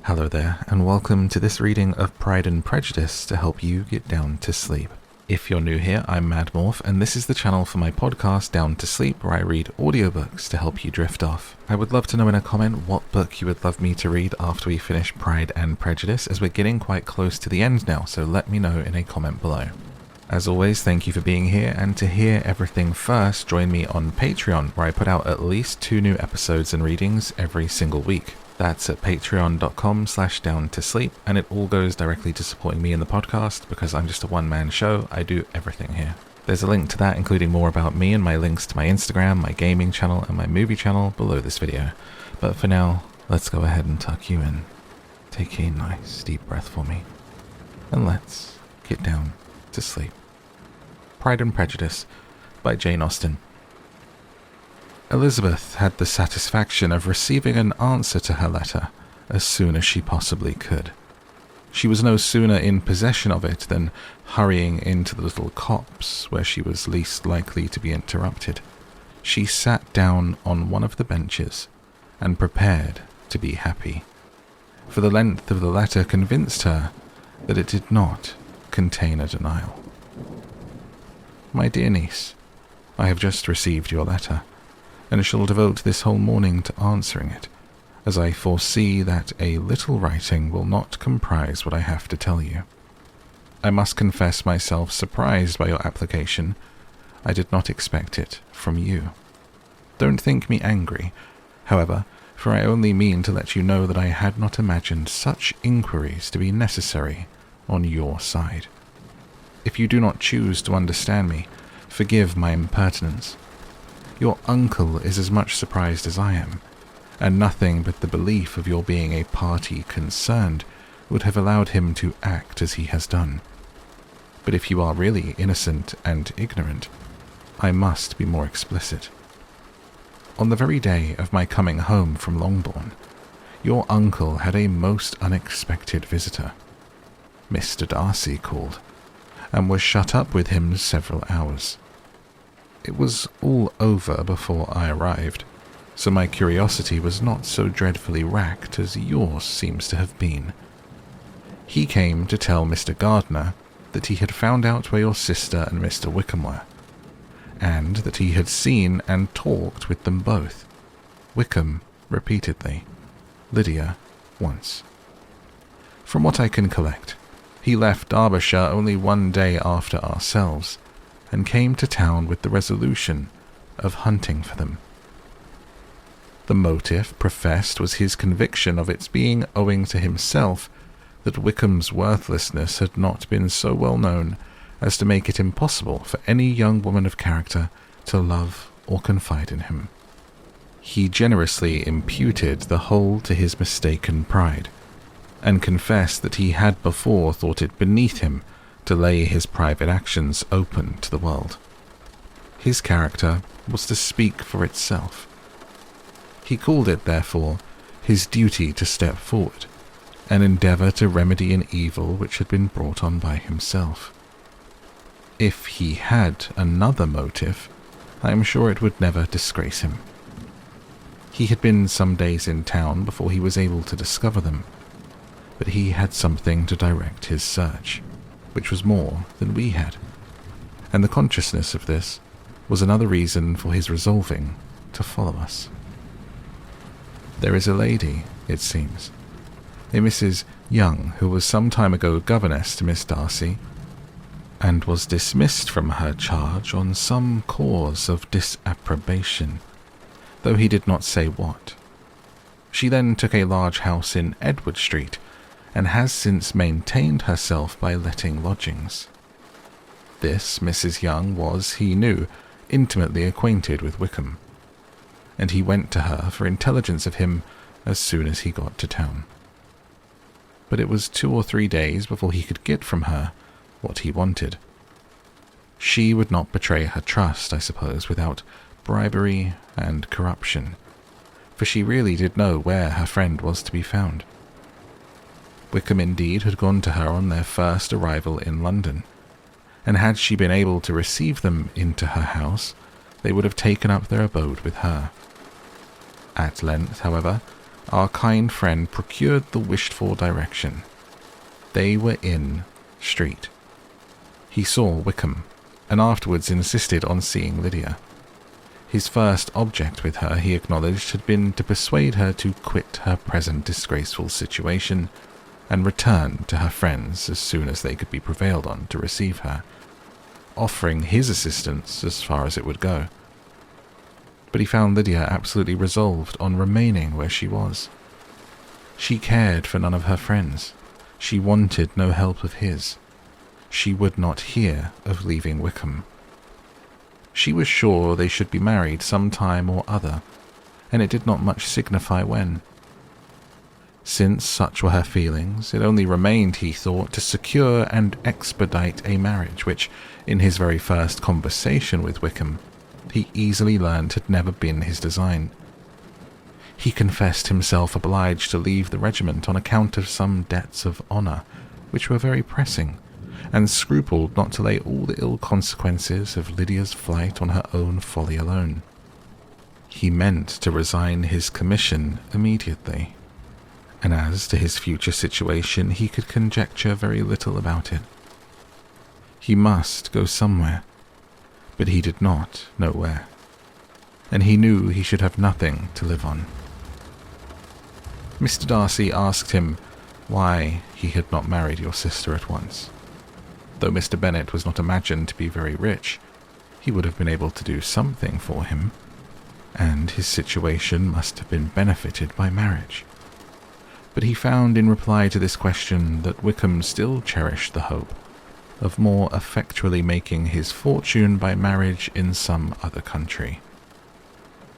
Hello there, and welcome to this reading of Pride and Prejudice to help you get down to sleep. If you're new here, I'm Madmorph, and this is the channel for my podcast Down to Sleep, where I read audiobooks to help you drift off. I would love to know in a comment what book you would love me to read after we finish Pride and Prejudice, as we're getting quite close to the end now, so let me know in a comment below. As always, thank you for being here, and to hear everything first, join me on Patreon, where I put out at least 2 new episodes and readings every single week. That's at patreon.com/downtosleep, and it all goes directly to supporting me in the podcast because I'm just a one-man show. I do everything here. There's a link to that, including more about me and my links to my Instagram, my gaming channel, and my movie channel below this video. But for now, let's go ahead and tuck you in. Take a nice deep breath for me, and let's get down to sleep. Pride and Prejudice by Jane Austen. Elizabeth had the satisfaction of receiving an answer to her letter as soon as she possibly could. She was no sooner in possession of it than hurrying into the little copse where she was least likely to be interrupted. She sat down on one of the benches and prepared to be happy, for the length of the letter convinced her that it did not contain a denial. My dear niece, I have just received your letter, and shall devote this whole morning to answering it, as I foresee that a little writing will not comprise what I have to tell you. I must confess myself surprised by your application. I did not expect it from you. Don't think me angry, however, for I only mean to let you know that I had not imagined such inquiries to be necessary on your side. If you do not choose to understand me, forgive my impertinence. Your uncle is as much surprised as I am, and nothing but the belief of your being a party concerned would have allowed him to act as he has done. But if you are really innocent and ignorant, I must be more explicit. On the very day of my coming home from Longbourn, your uncle had a most unexpected visitor. Mr. Darcy called, and was shut up with him several hours. It was all over before I arrived, so my curiosity was not so dreadfully racked as yours seems to have been. He came to tell Mr. Gardiner that he had found out where your sister and Mr. Wickham were, and that he had seen and talked with them both. Wickham repeatedly, Lydia once. From what I can collect, he left Derbyshire only 1 day after ourselves, and came to town with the resolution of hunting for them. The motive professed was his conviction of its being owing to himself that Wickham's worthlessness had not been so well known as to make it impossible for any young woman of character to love or confide in him. He generously imputed the whole to his mistaken pride, and confessed that he had before thought it beneath him to lay his private actions open to the world. His character was to speak for itself. He called it, therefore, his duty to step forward and endeavour to remedy an evil which had been brought on by himself. If he had another motive, I am sure it would never disgrace him. He had been some days in town before he was able to discover them, but he had something to direct his search, which was more than we had, and the consciousness of this was another reason for his resolving to follow us. There is a lady, it seems, a Mrs. Young, who was some time ago governess to Miss Darcy, and was dismissed from her charge on some cause of disapprobation, though he did not say what. She then took a large house in Edward Street, and has since maintained herself by letting lodgings. This Mrs. Young was, he knew, intimately acquainted with Wickham, and he went to her for intelligence of him as soon as he got to town. But it was 2 or 3 days before he could get from her what he wanted. She would not betray her trust, I suppose, without bribery and corruption, for she really did know where her friend was to be found. Wickham indeed had gone to her on their first arrival in London, and had she been able to receive them into her house, they would have taken up their abode with her. At length, however, our kind friend procured the wished-for direction. They were in Street. He saw Wickham, and afterwards insisted on seeing Lydia. His first object with her, he acknowledged, had been to persuade her to quit her present disgraceful situation and return to her friends as soon as they could be prevailed on to receive her, offering his assistance as far as it would go. But he found Lydia absolutely resolved on remaining where she was. She cared for none of her friends. She wanted no help of his. She would not hear of leaving Wickham. She was sure they should be married some time or other, and it did not much signify when. Since such were her feelings, it only remained, he thought, to secure and expedite a marriage which, in his very first conversation with Wickham, he easily learned had never been his design. He confessed himself obliged to leave the regiment on account of some debts of honour, which were very pressing, and scrupled not to lay all the ill consequences of Lydia's flight on her own folly alone. He meant to resign his commission immediately, and as to his future situation he could conjecture very little about it. He must go somewhere, but he did not know where, and he knew he should have nothing to live on. Mr. Darcy asked him why he had not married your sister at once. Though Mr. Bennet was not imagined to be very rich, he would have been able to do something for him, and his situation must have been benefited by marriage. But he found in reply to this question that Wickham still cherished the hope of more effectually making his fortune by marriage in some other country.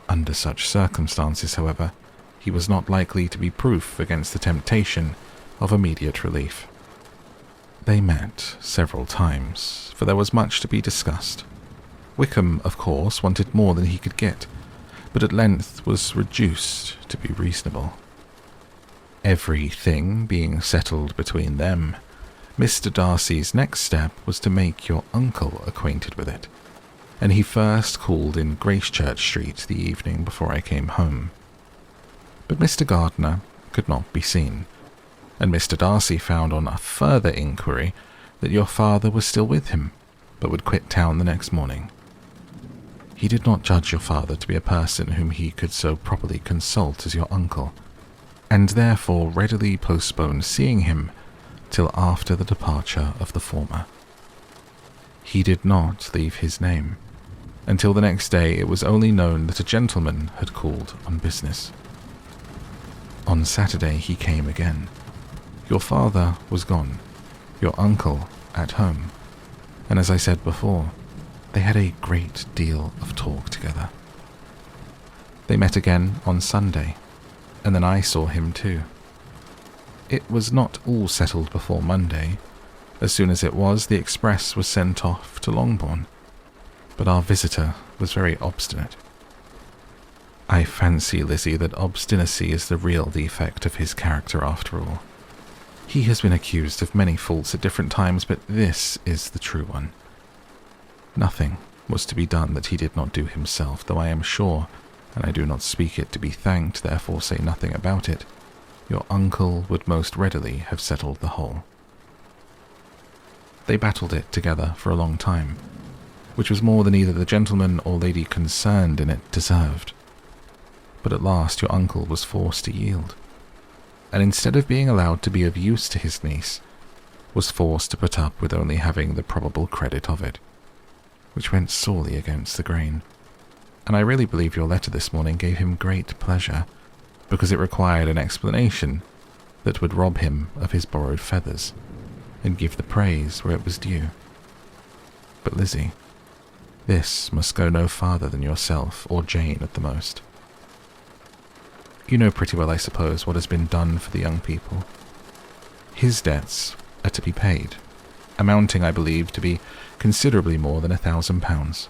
Under such circumstances, however, he was not likely to be proof against the temptation of immediate relief. They met several times, for there was much to be discussed. Wickham, of course, wanted more than he could get, but at length was reduced to be reasonable. Everything being settled between them, Mr. Darcy's next step was to make your uncle acquainted with it, and he first called in Gracechurch Street the evening before I came home. But Mr. Gardiner could not be seen, and Mr. Darcy found on a further inquiry that your father was still with him, but would quit town the next morning. He did not judge your father to be a person whom he could so properly consult as your uncle, and therefore readily postponed seeing him till after the departure of the former. He did not leave his name. Until the next day it was only known that a gentleman had called on business. On Saturday he came again. Your father was gone, your uncle at home, and as I said before, they had a great deal of talk together. They met again on Sunday, and then I saw him too. It was not all settled before Monday. As soon as it was, the express was sent off to Longbourn, but our visitor was very obstinate. I fancy, Lizzie, that obstinacy is the real defect of his character after all. He has been accused of many faults at different times, but this is the true one. Nothing was to be done that he did not do himself, though I am sure, and I do not speak it to be thanked, therefore say nothing about it, your uncle would most readily have settled the whole. They battled it together for a long time, which was more than either the gentleman or lady concerned in it deserved. But at last your uncle was forced to yield, and instead of being allowed to be of use to his niece, was forced to put up with only having the probable credit of it, which went sorely against the grain. And I really believe your letter this morning gave him great pleasure, because it required an explanation that would rob him of his borrowed feathers, and give the praise where it was due. But Lizzie, this must go no farther than yourself or Jane at the most. You know pretty well, I suppose, what has been done for the young people. His debts are to be paid, amounting, I believe, to be considerably more than £1,000.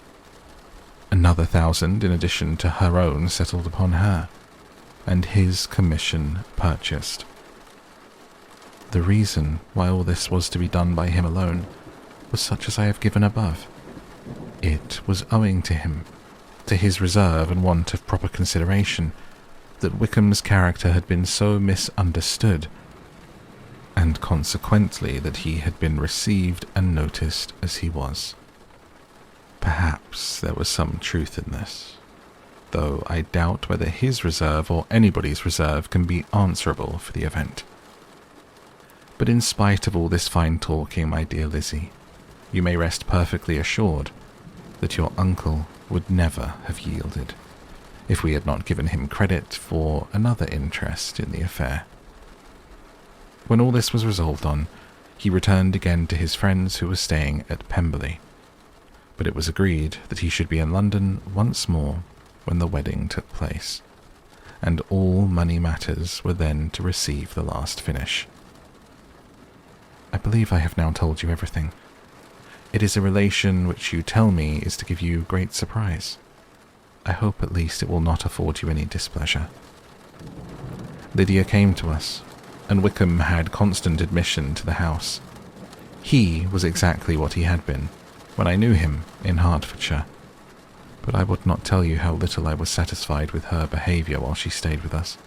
Another 1,000 in addition to her own settled upon her, and his commission purchased. The reason why all this was to be done by him alone was such as I have given above. It was owing to him, to his reserve and want of proper consideration, that Wickham's character had been so misunderstood, and consequently that he had been received and noticed as he was. Perhaps there was some truth in this, though I doubt whether his reserve or anybody's reserve can be answerable for the event. But in spite of all this fine talking, my dear Lizzie, you may rest perfectly assured that your uncle would never have yielded if we had not given him credit for another interest in the affair. When all this was resolved on, he returned again to his friends who were staying at Pemberley, but it was agreed that he should be in London once more when the wedding took place, and all money matters were then to receive the last finish. I believe I have now told you everything. It is a relation which you tell me is to give you great surprise. I hope at least it will not afford you any displeasure. Lydia came to us, and Wickham had constant admission to the house. He was exactly what he had been when I knew him in Hertfordshire, but I would not tell you how little I was satisfied with her behaviour while she stayed with us.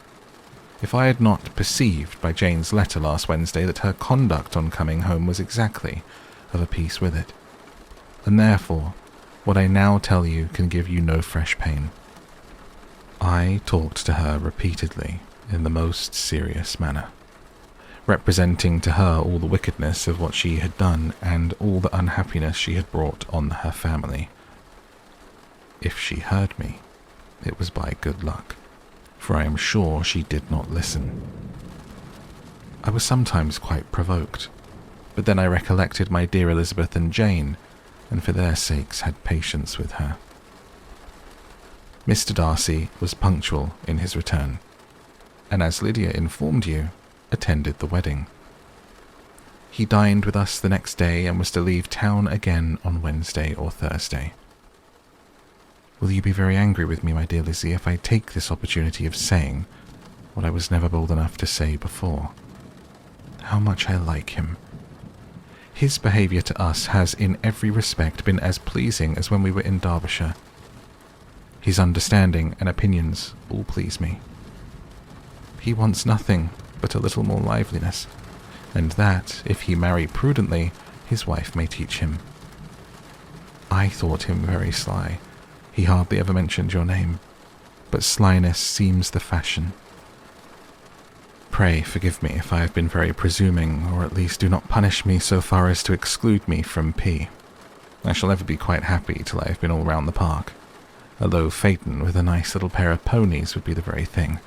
If I had not perceived by Jane's letter last Wednesday that her conduct on coming home was exactly of a piece with it, and therefore what I now tell you can give you no fresh pain. I talked to her repeatedly in the most serious manner, representing to her all the wickedness of what she had done and all the unhappiness she had brought on her family. If she heard me, it was by good luck, for I am sure she did not listen. I was sometimes quite provoked, but then I recollected my dear Elizabeth and Jane, and for their sakes had patience with her. Mr. Darcy was punctual in his return, and as Lydia informed you, attended the wedding. He dined with us the next day and was to leave town again on Wednesday or Thursday. Will you be very angry with me, my dear Lizzie, if I take this opportunity of saying what I was never bold enough to say before? How much I like him. His behaviour to us has in every respect been as pleasing as when we were in Derbyshire. His understanding and opinions all please me. He wants nothing but a little more liveliness, and that, if he marry prudently, his wife may teach him. I thought him very sly. He hardly ever mentioned your name, but slyness seems the fashion. Pray forgive me if I have been very presuming, or at least do not punish me so far as to exclude me from P. I shall never be quite happy till I have been all round the park. A low phaeton with a nice little pair of ponies would be the very thing.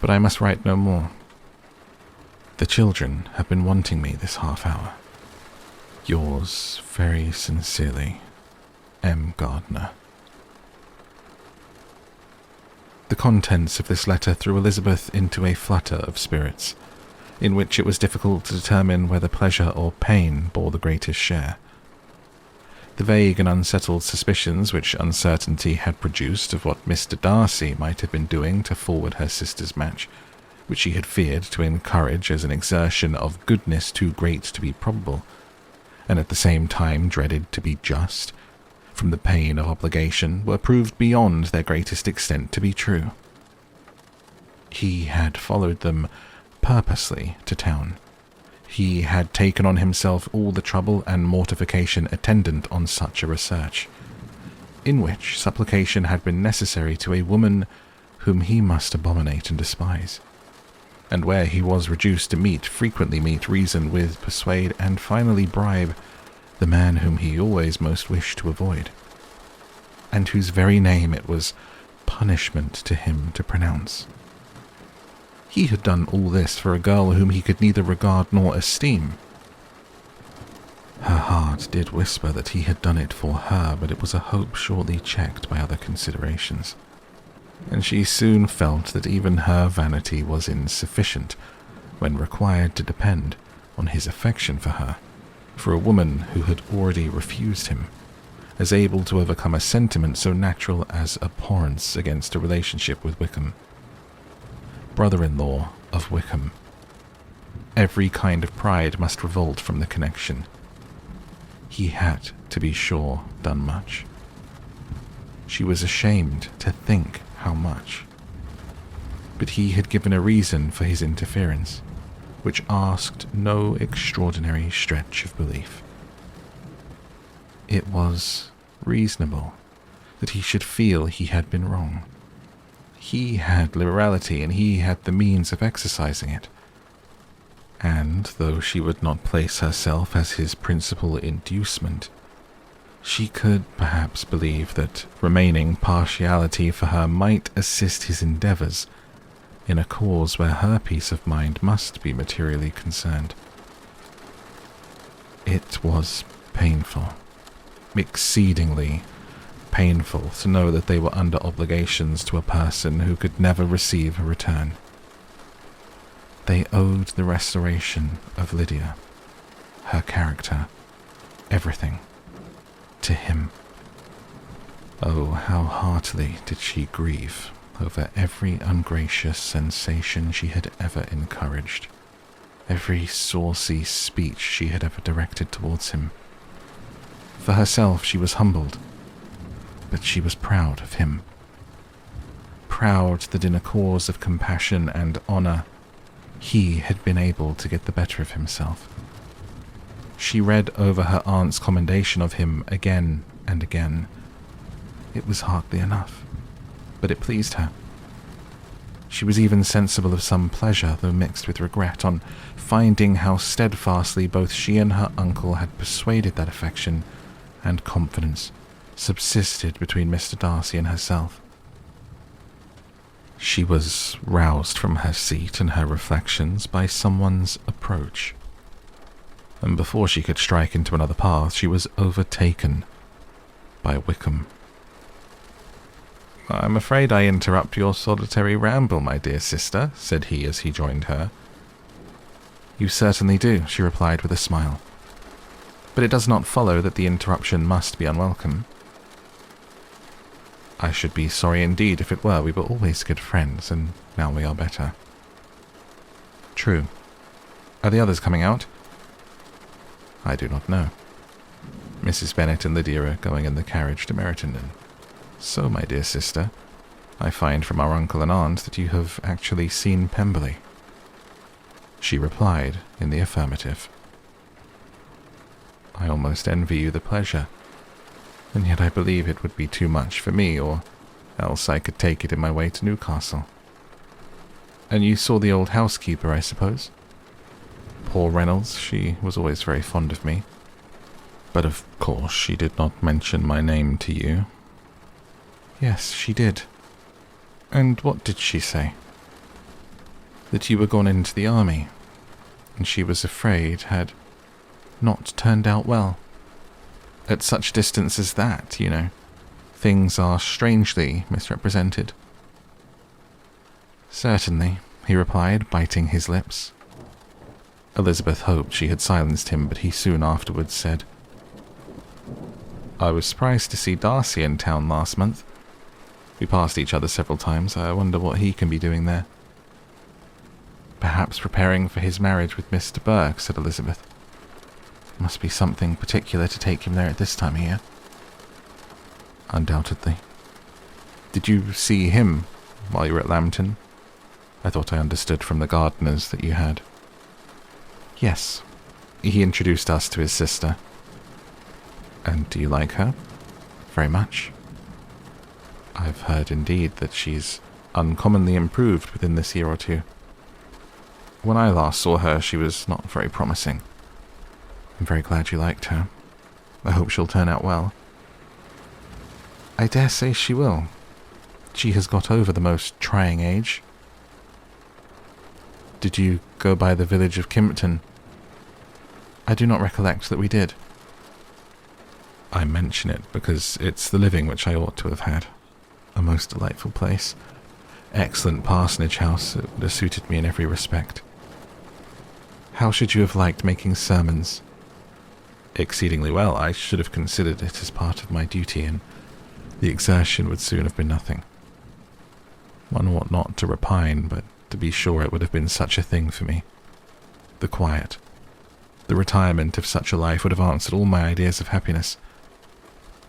But I must write no more. The children have been wanting me this half hour. Yours very sincerely, M. Gardiner. The contents of this letter threw Elizabeth into a flutter of spirits, in which it was difficult to determine whether pleasure or pain bore the greatest share. The vague and unsettled suspicions which uncertainty had produced of what Mr. Darcy might have been doing to forward her sister's match, which she had feared to encourage as an exertion of goodness too great to be probable, and at the same time dreaded to be just, from the pain of obligation, were proved beyond their greatest extent to be true. He had followed them purposely to town. He had taken on himself all the trouble and mortification attendant on such a research, in which supplication had been necessary to a woman whom he must abominate and despise, and where he was reduced to frequently meet reason with, persuade, and finally bribe the man whom he always most wished to avoid, and whose very name it was punishment to him to pronounce. He had done all this for a girl whom he could neither regard nor esteem. Her heart did whisper that he had done it for her, but it was a hope shortly checked by other considerations, and she soon felt that even her vanity was insufficient when required to depend on his affection for her, for a woman who had already refused him, as able to overcome a sentiment so natural as abhorrence against a relationship with Wickham. Brother-in-law of Wickham. Every kind of pride must revolt from the connection. He had, to be sure, done much. She was ashamed to think how much. but he had given a reason for his interference, which asked no extraordinary stretch of belief. It was reasonable that he should feel he had been wrong. He had liberality, and he had the means of exercising it. And though she would not place herself as his principal inducement, she could perhaps believe that remaining partiality for her might assist his endeavours in a cause where her peace of mind must be materially concerned. It was painful, exceedingly painful, to know that they were under obligations to a person who could never receive a return. They owed the restoration of Lydia, her character, everything, to him. Oh, how heartily did she grieve over every ungracious sensation she had ever encouraged, every saucy speech she had ever directed towards him. For herself she was humbled, but she was proud of him. Proud that in a cause of compassion and honour he had been able to get the better of himself. She read over her aunt's commendation of him again and again. It was hardly enough, but it pleased her. She was even sensible of some pleasure, though mixed with regret, on finding how steadfastly both she and her uncle had persuaded that affection and confidence subsisted between Mr. Darcy and herself. She was roused from her seat and her reflections by someone's approach, and before she could strike into another path, she was overtaken by Wickham. "I'm afraid I interrupt your solitary ramble, my dear sister," said he as he joined her. "You certainly do," she replied with a smile. "But it does not follow that the interruption must be unwelcome." "I should be sorry indeed if it were. We were always good friends, and now we are better." "True. Are the others coming out?" "I do not know. Mrs. Bennet and Lydia are going in the carriage to Meryton. So, my dear sister, I find from our uncle and aunt that you have actually seen Pemberley." She replied in the affirmative. "I almost envy you the pleasure, and yet I believe it would be too much for me, or else I could take it in my way to Newcastle." "And you saw the old housekeeper, I suppose?" "Poor Reynolds, she was always very fond of me. But of course she did not mention my name to you." "Yes, she did." "And what did she say?" "That you were gone into the army, and she was afraid had not turned out well. At such distance as that, you know, things are strangely misrepresented." "Certainly," he replied, biting his lips. Elizabeth hoped she had silenced him, but he soon afterwards said, "I was surprised to see Darcy in town last month. We passed each other several times. I wonder what he can be doing there." "Perhaps preparing for his marriage with Mr. Burke," said Elizabeth. "Must be something particular to take him there at this time of year." "Undoubtedly. Did you see him while you were at Lambton? I thought I understood from the Gardiners that you had." "Yes. He introduced us to his sister." "And do you like her?" "Very much." "I've heard indeed that she's uncommonly improved within this year or two. When I last saw her, she was not very promising." "I'm very glad you liked her. I hope she'll turn out well." "I dare say she will. She has got over the most trying age." "Did you go by the village of Kimpton?" "I do not recollect that we did." "I mention it because it's the living which I ought to have had. A most delightful place. Excellent parsonage house. It would have suited me in every respect." "How should you have liked making sermons?" "Exceedingly well. I should have considered it as part of my duty, and the exertion would soon have been nothing. One ought not to repine, but to be sure it would have been such a thing for me. The quiet, the retirement of such a life would have answered all my ideas of happiness,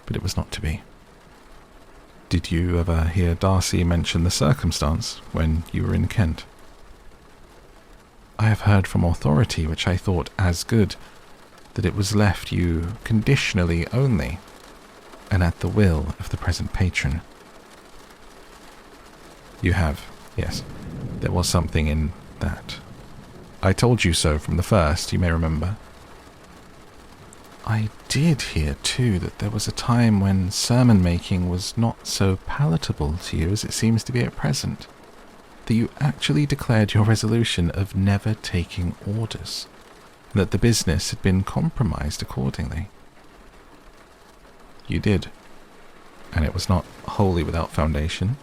but it was not to be." Did you ever hear Darcy mention the circumstance when you were in Kent? I have heard from authority, which I thought as good, that it was left you conditionally only, and at the will of the present patron. You have, yes. There was something in that. I told you so from the first, you may remember. I did hear, too, that there was a time when sermon-making was not so palatable to you as it seems to be at present, that you actually declared your resolution of never taking orders, and that the business had been compromised accordingly. You did, and it was not wholly without foundation.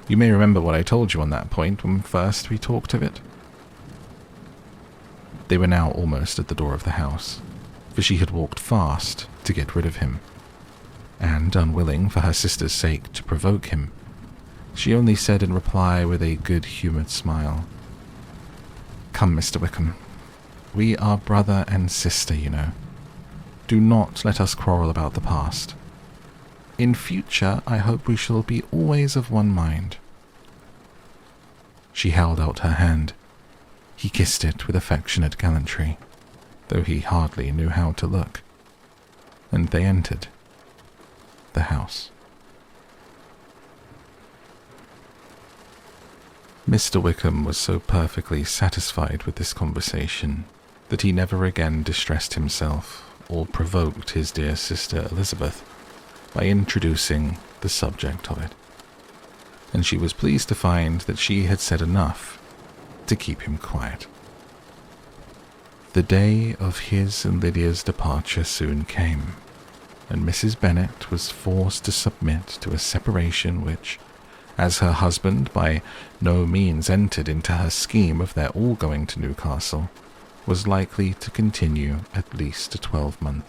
You may remember what I told you on that point when first we talked of it. They were now almost at the door of the house, for she had walked fast to get rid of him, and, unwilling for her sister's sake to provoke him, she only said in reply with a good-humoured smile, "Come, Mr. Wickham, we are brother and sister, you know. Do not let us quarrel about the past. In future, I hope we shall be always of one mind." She held out her hand. He kissed it with affectionate gallantry, though he hardly knew how to look, and they entered the house. Mr. Wickham was so perfectly satisfied with this conversation that he never again distressed himself or provoked his dear sister Elizabeth by introducing the subject of it, and she was pleased to find that she had said enough to keep him quiet. The day of his and Lydia's departure soon came, and Mrs. Bennet was forced to submit to a separation which, as her husband by no means entered into her scheme of their all going to Newcastle, was likely to continue at least a 12-month.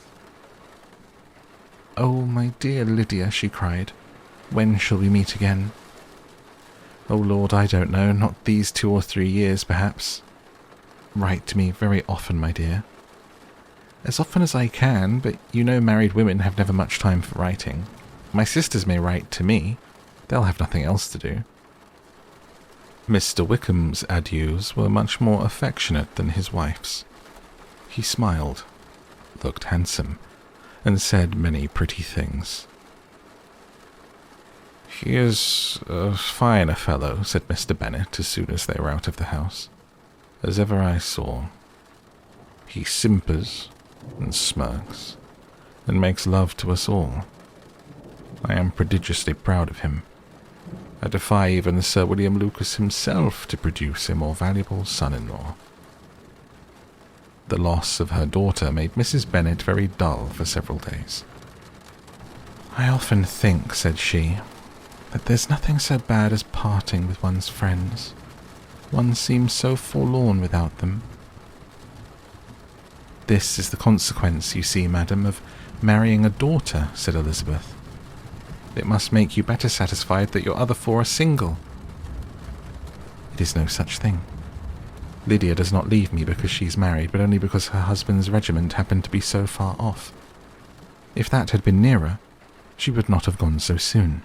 "Oh, my dear Lydia," she cried, "when shall we meet again?" "Oh, Lord, I don't know, not these 2 or 3 years, perhaps." "Write to me very often, my dear." "As often as I can, but you know married women have never much time for writing. My sisters may write to me. They'll have nothing else to do." Mr. Wickham's adieus were much more affectionate than his wife's. He smiled, looked handsome, and said many pretty things. "He is as fine a fellow," said Mr. Bennet as soon as they were out of the house, "as ever I saw. He simpers and smirks, and makes love to us all. I am prodigiously proud of him. I defy even Sir William Lucas himself to produce a more valuable son-in-law." The loss of her daughter made Mrs. Bennet very dull for several days. "I often think," said she, "that there's nothing so bad as parting with one's friends. One seems so forlorn without them." "This is the consequence, you see, madam, of marrying a daughter," said Elizabeth. "It must make you better satisfied that your other 4 are single." "It is no such thing. Lydia does not leave me because she's married, but only because her husband's regiment happened to be so far off. If that had been nearer, she would not have gone so soon."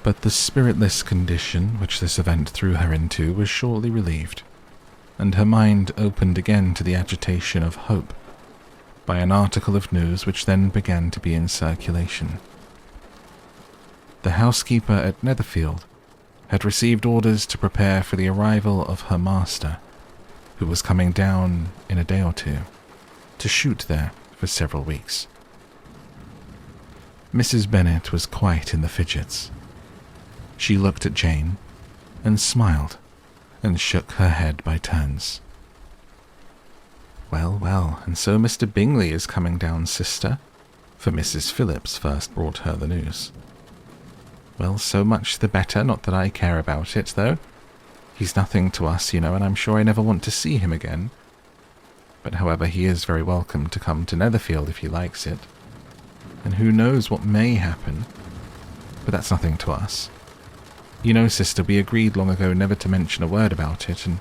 But the spiritless condition which this event threw her into was shortly relieved, and her mind opened again to the agitation of hope by an article of news which then began to be in circulation. The housekeeper at Netherfield had received orders to prepare for the arrival of her master, who was coming down in a day or 2, to shoot there for several weeks. Mrs. Bennet was quite in the fidgets. She looked at Jane, and smiled, and shook her head by turns. "Well, well, and so Mr. Bingley is coming down, sister," for Mrs. Phillips first brought her the news. "Well, so much the better, not that I care about it, though. He's nothing to us, you know, and I'm sure I never want to see him again. But however, he is very welcome to come to Netherfield if he likes it. And who knows what may happen, but that's nothing to us. You know, sister, we agreed long ago never to mention a word about it, and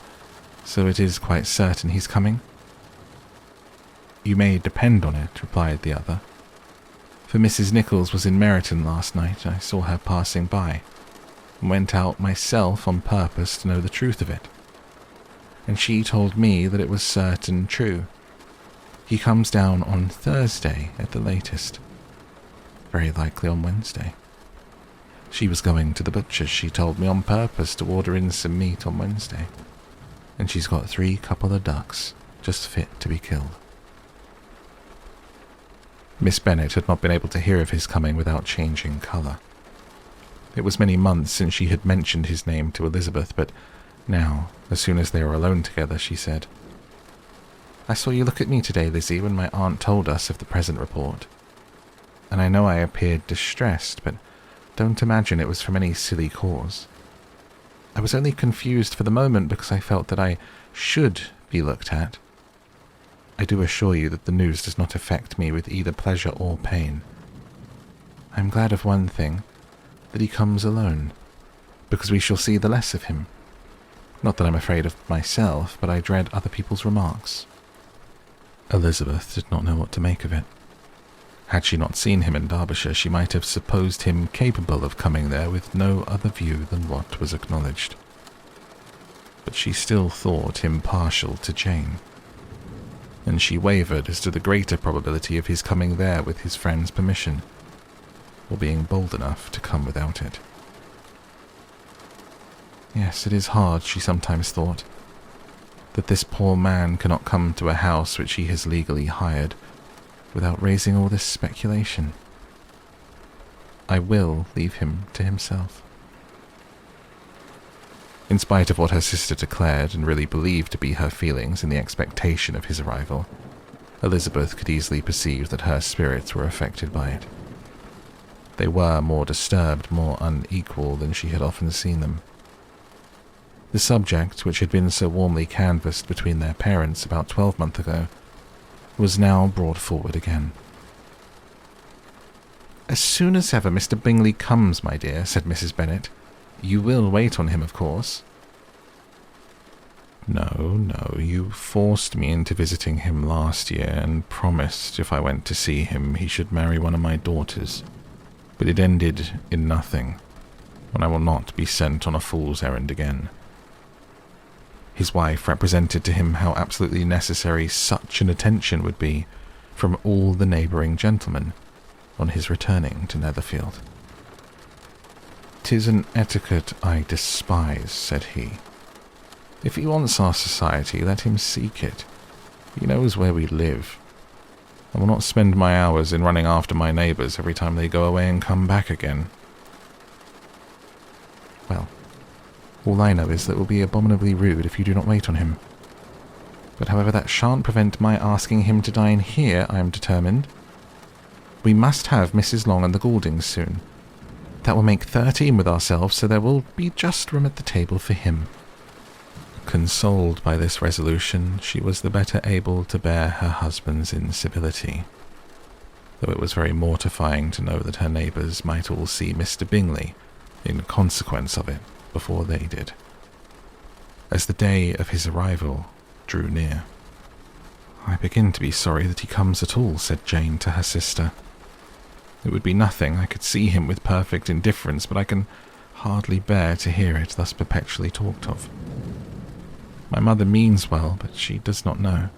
so it is quite certain he's coming." "You may depend on it," replied the other. For Mrs. Nichols was in Meryton last night. I saw her passing by, and went out myself on purpose to know the truth of it. And she told me that it was certain true. He comes down on Thursday at the latest. Very likely on Wednesday. She was going to the butcher's, she told me, on purpose to order in some meat on Wednesday. And she's got 3 couple of ducks, just fit to be killed. Miss Bennet had not been able to hear of his coming without changing colour. It was many months since she had mentioned his name to Elizabeth, but now, as soon as they were alone together, she said, "I saw you look at me today, Lizzie, when my aunt told us of the present report. And I know I appeared distressed, but don't imagine it was from any silly cause. I was only confused for the moment because I felt that I should be looked at. I do assure you that the news does not affect me with either pleasure or pain. I am glad of one thing, that he comes alone, because we shall see the less of him. Not that I'm afraid of myself, but I dread other people's remarks." Elizabeth did not know what to make of it. Had she not seen him in Derbyshire, she might have supposed him capable of coming there with no other view than what was acknowledged. But she still thought him partial to Jane, and she wavered as to the greater probability of his coming there with his friend's permission, or being bold enough to come without it. Yes, it is hard, she sometimes thought, that this poor man cannot come to a house which he has legally hired, without raising all this speculation. I will leave him to himself. In spite of what her sister declared and really believed to be her feelings in the expectation of his arrival, Elizabeth could easily perceive that her spirits were affected by it. They were more disturbed, more unequal than she had often seen them. The subject, which had been so warmly canvassed between their parents about 12 months ago, was now brought forward again. "As soon as ever Mr. Bingley comes, my dear," said Mrs. Bennet, "you will wait on him, of course." No, you forced me into visiting him last year and promised if I went to see him he should marry one of my daughters. But it ended in nothing, and I will not be sent on a fool's errand again." His wife represented to him how absolutely necessary such an attention would be from all the neighbouring gentlemen on his returning to Netherfield. "'Tis an etiquette I despise," said he. "If he wants our society, let him seek it. He knows where we live. I will not spend my hours in running after my neighbours every time they go away and come back again." "Well, all I know is that it will be abominably rude if you do not wait on him. But however, that shan't prevent my asking him to dine here, I am determined. We must have Mrs. Long and the Gouldings soon. That will make 13 with ourselves, so there will be just room at the table for him." Consoled by this resolution, she was the better able to bear her husband's incivility, though it was very mortifying to know that her neighbours might all see Mr. Bingley in consequence of it before they did. As the day of his arrival drew near, "I begin to be sorry that he comes at all," said Jane to her sister. "It would be nothing, I could see him with perfect indifference, but I can hardly bear to hear it thus perpetually talked of. My mother means well, but she does not know.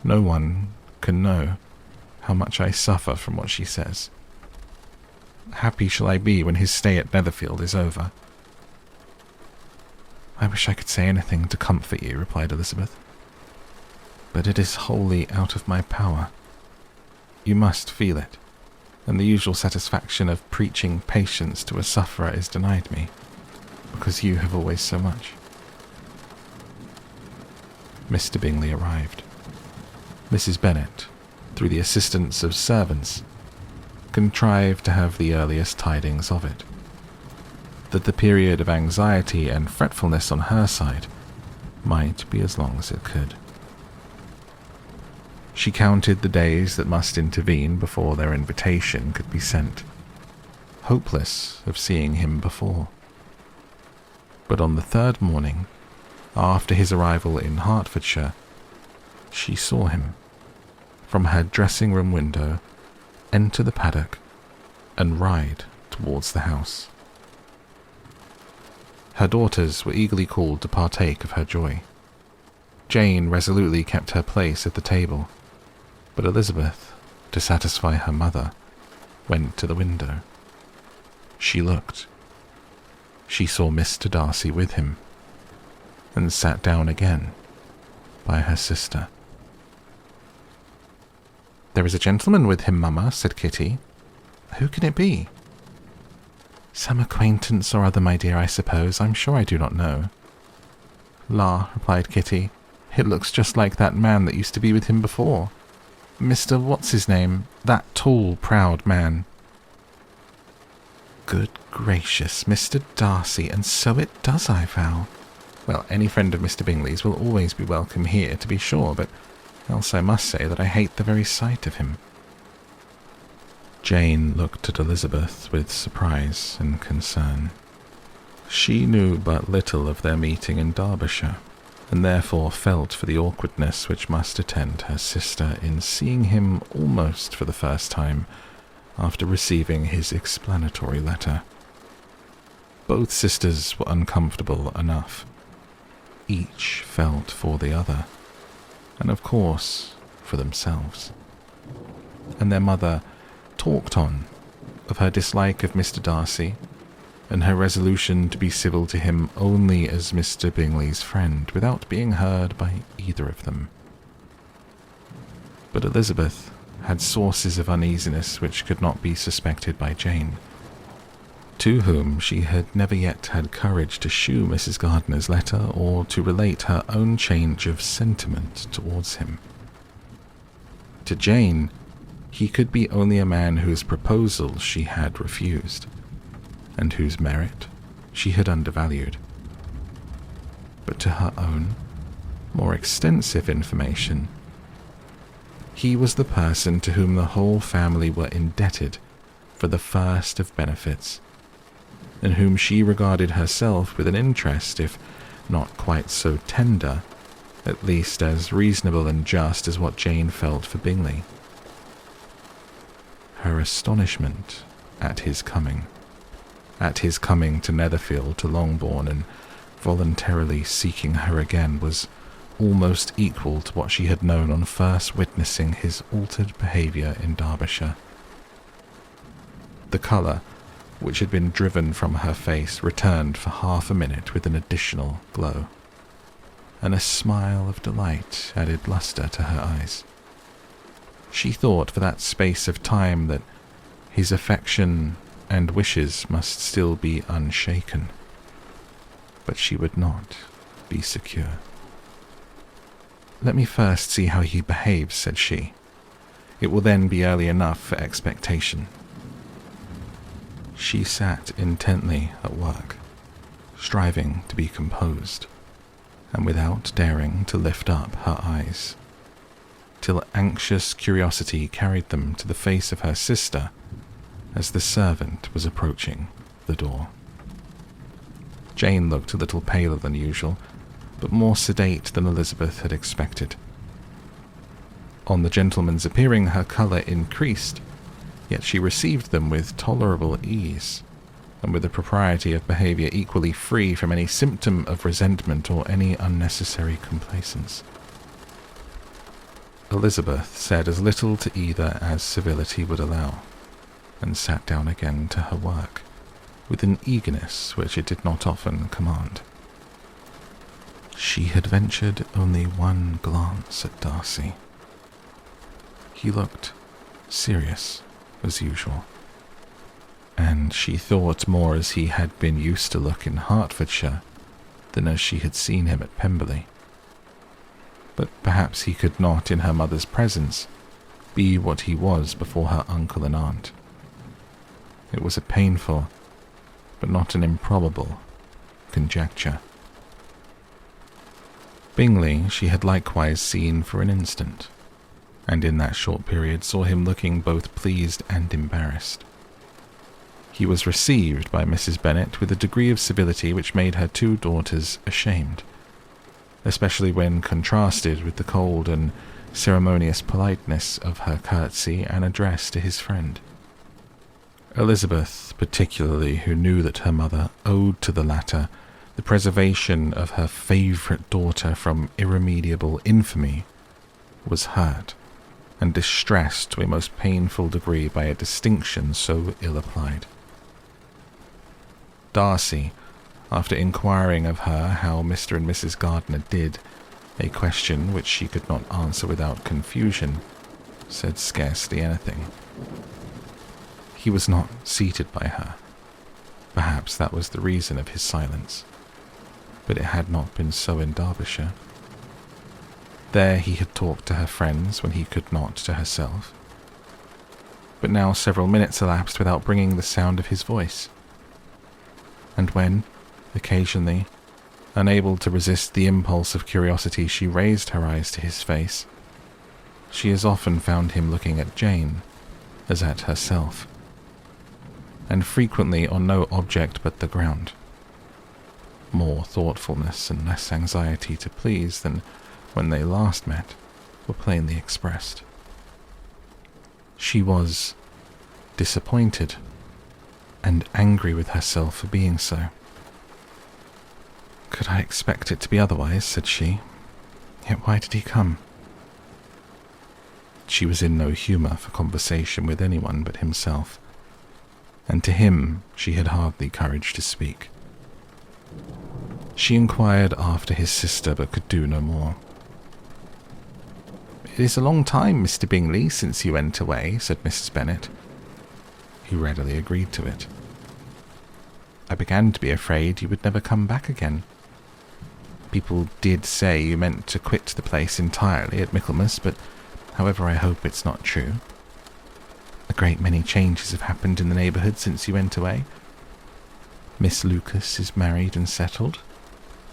No one can know how much I suffer from what she says. Happy shall I be when his stay at Netherfield is over." "I wish I could say anything to comfort you," replied Elizabeth, "but it is wholly out of my power. You must feel it, and the usual satisfaction of preaching patience to a sufferer is denied me, because you have always so much." Mr. Bingley arrived. Mrs. Bennet, through the assistance of servants, contrived to have the earliest tidings of it, that the period of anxiety and fretfulness on her side might be as long as it could. She counted the days that must intervene before their invitation could be sent, hopeless of seeing him before. But on the 3rd morning, after his arrival in Hertfordshire, she saw him, from her dressing-room window, enter the paddock, and ride towards the house. Her daughters were eagerly called to partake of her joy. Jane resolutely kept her place at the table, but Elizabeth, to satisfy her mother, went to the window. She looked. She saw Mr. Darcy with him, and sat down again by her sister. "There is a gentleman with him, Mamma," said Kitty. "Who can it be?" "Some acquaintance or other, my dear, I suppose. I'm sure I do not know." "La," replied Kitty, "it looks just like that man that used to be with him before. Mr. What's-his-name, that tall, proud man." "Good gracious, Mr. Darcy, and so it does, I vow. Well, any friend of Mr. Bingley's will always be welcome here, to be sure, but else I must say that I hate the very sight of him." Jane looked at Elizabeth with surprise and concern. She knew but little of their meeting in Derbyshire, and therefore felt for the awkwardness which must attend her sister in seeing him almost for the first time after receiving his explanatory letter. Both sisters were uncomfortable enough. Each felt for the other, and of course for themselves. And their mother talked on of her dislike of Mr. Darcy, and her resolution to be civil to him only as Mr. Bingley's friend, without being heard by either of them. But Elizabeth had sources of uneasiness which could not be suspected by Jane, to whom she had never yet had courage to shew Mrs. Gardiner's letter or to relate her own change of sentiment towards him. To Jane, he could be only a man whose proposal she had refused, and whose merit she had undervalued. But to her own, more extensive information, he was the person to whom the whole family were indebted for the first of benefits, and whom she regarded herself with an interest, if not quite so tender, at least as reasonable and just as what Jane felt for Bingley. Her astonishment at his coming to Netherfield, to Longbourn, and voluntarily seeking her again, was almost equal to what she had known on first witnessing his altered behaviour in Derbyshire. The colour, which had been driven from her face, returned for half a minute with an additional glow, and a smile of delight added lustre to her eyes. She thought for that space of time that his affection and wishes must still be unshaken, but she would not be secure. "Let me first see how he behaves," said she. "It will then be early enough for expectation." She sat intently at work, striving to be composed, and without daring to lift up her eyes, till anxious curiosity carried them to the face of her sister as the servant was approaching the door. Jane looked a little paler than usual, but more sedate than Elizabeth had expected. On the gentleman's appearing, her colour increased, yet she received them with tolerable ease, and with a propriety of behaviour equally free from any symptom of resentment or any unnecessary complaisance. Elizabeth said as little to either as civility would allow, and sat down again to her work, with an eagerness which it did not often command. She had ventured only one glance at Darcy. He looked serious, as usual, and she thought more as he had been used to look in Hertfordshire than as she had seen him at Pemberley. But perhaps he could not, in her mother's presence, be what he was before her uncle and aunt. It was a painful, but not an improbable, conjecture. Bingley she had likewise seen for an instant, and in that short period saw him looking both pleased and embarrassed. He was received by Mrs. Bennet with a degree of civility which made her two daughters ashamed, especially when contrasted with the cold and ceremonious politeness of her curtsy and address to his friend. Elizabeth, particularly, who knew that her mother owed to the latter the preservation of her favourite daughter from irremediable infamy, was hurt and distressed to a most painful degree by a distinction so ill applied. Darcy, after inquiring of her how Mr. and Mrs. Gardiner did, a question which she could not answer without confusion, said scarcely anything. He was not seated by her. Perhaps that was the reason of his silence, but it had not been so in Derbyshire. There he had talked to her friends when he could not to herself. But now several minutes elapsed without bringing the sound of his voice. And when, occasionally, unable to resist the impulse of curiosity, she raised her eyes to his face, she as often found him looking at Jane as at herself, and frequently on no object but the ground. More thoughtfulness and less anxiety to please than when they last met were plainly expressed. She was disappointed and angry with herself for being so. "Could I expect it to be otherwise?" said she. "Yet why did he come?" She was in no humour for conversation with anyone but himself, and to him she had hardly courage to speak. She inquired after his sister, but could do no more. "It is a long time, Mr. Bingley, since you went away," said Mrs. Bennet. He readily agreed to it. "I began to be afraid you would never come back again. People did say you meant to quit the place entirely at Michaelmas, but however I hope it's not true. A great many changes have happened in the neighbourhood since you went away. Miss Lucas is married and settled,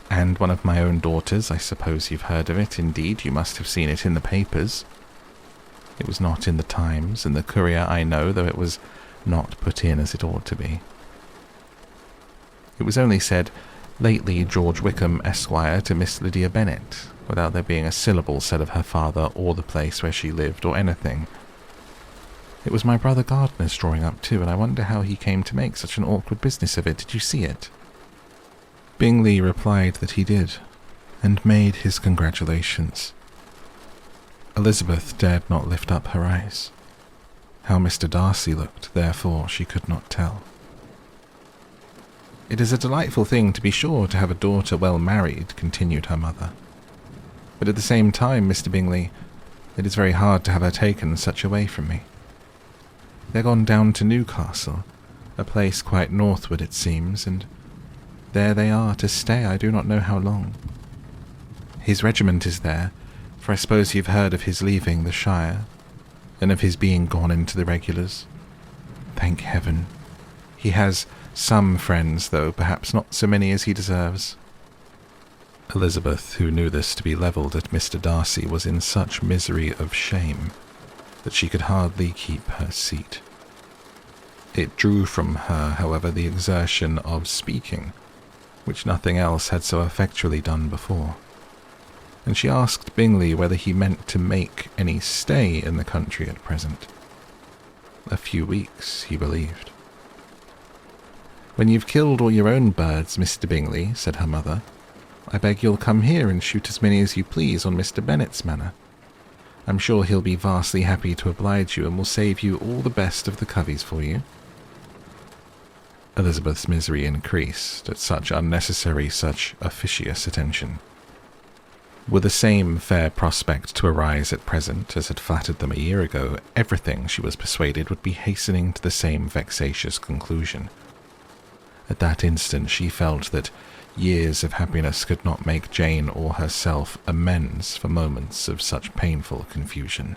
and one of my own daughters, I suppose you've heard of it. Indeed, you must have seen it in the papers. It was not in the Times and the Courier, I know, though it was not put in as it ought to be. It was only said, 'Lately George Wickham, Esquire, to Miss Lydia Bennet,' without there being a syllable said of her father or the place where she lived or anything. It was my brother Gardiner's drawing up too, and I wonder how he came to make such an awkward business of it. Did you see it?" Bingley replied that he did, and made his congratulations. Elizabeth dared not lift up her eyes. How Mr. Darcy looked, therefore, she could not tell. "It is a delightful thing, to be sure, to have a daughter well married," continued her mother. "But at the same time, Mr. Bingley, it is very hard to have her taken such away from me. They're gone down to Newcastle, a place quite northward, it seems, and there they are to stay I do not know how long. His regiment is there, for I suppose you've heard of his leaving the Shire, and of his being gone into the regulars. Thank heaven. He has some friends, though perhaps not so many as he deserves." Elizabeth, who knew this to be levelled at Mr. Darcy, was in such misery of shame that she could hardly keep her seat. It drew from her, however, the exertion of speaking, which nothing else had so effectually done before, and she asked Bingley whether he meant to make any stay in the country at present. A few weeks, he believed. "When you've killed all your own birds, Mr. Bingley," said her mother, "I beg you'll come here and shoot as many as you please on Mr. Bennet's manor. I'm sure he'll be vastly happy to oblige you, and will save you all the best of the coveys for you." Elizabeth's misery increased at such unnecessary, such officious attention. Were the same fair prospect to arise at present as had flattered them a year ago, everything, she was persuaded, would be hastening to the same vexatious conclusion. At that instant she felt that years of happiness could not make Jane or herself amends for moments of such painful confusion.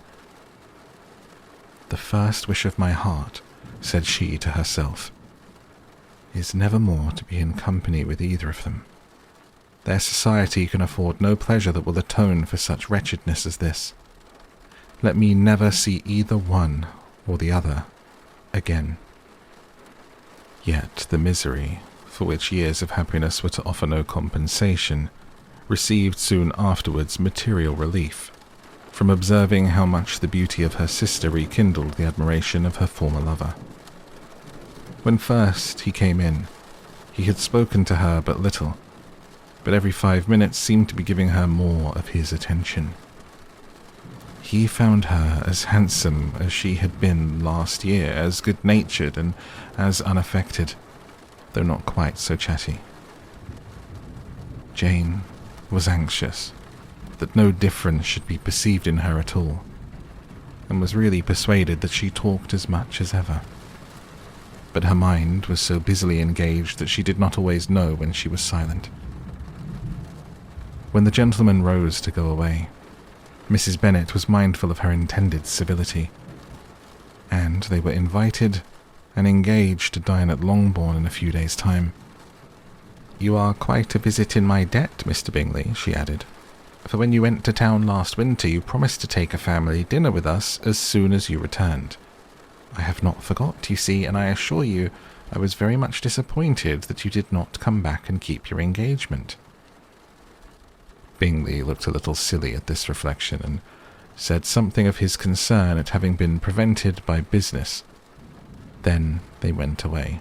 "The first wish of my heart," said she to herself, "is never more to be in company with either of them. Their society can afford no pleasure that will atone for such wretchedness as this. Let me never see either one or the other again." Yet the misery, for which years of happiness were to offer no compensation, received soon afterwards material relief from observing how much the beauty of her sister rekindled the admiration of her former lover. When first he came in, he had spoken to her but little, but every 5 minutes seemed to be giving her more of his attention. He found her as handsome as she had been last year, as good-natured and as unaffected, though not quite so chatty. Jane was anxious that no difference should be perceived in her at all, and was really persuaded that she talked as much as ever. But her mind was so busily engaged that she did not always know when she was silent. When the gentleman rose to go away, Mrs. Bennet was mindful of her intended civility, and they were invited and engaged to dine at Longbourn in a few days' time. "You are quite a visit in my debt, Mr. Bingley," she added, "for when you went to town last winter you promised to take a family dinner with us as soon as you returned. I have not forgot, you see, and I assure you I was very much disappointed that you did not come back and keep your engagement." Bingley looked a little silly at this reflection, and said something of his concern at having been prevented by business. Then they went away.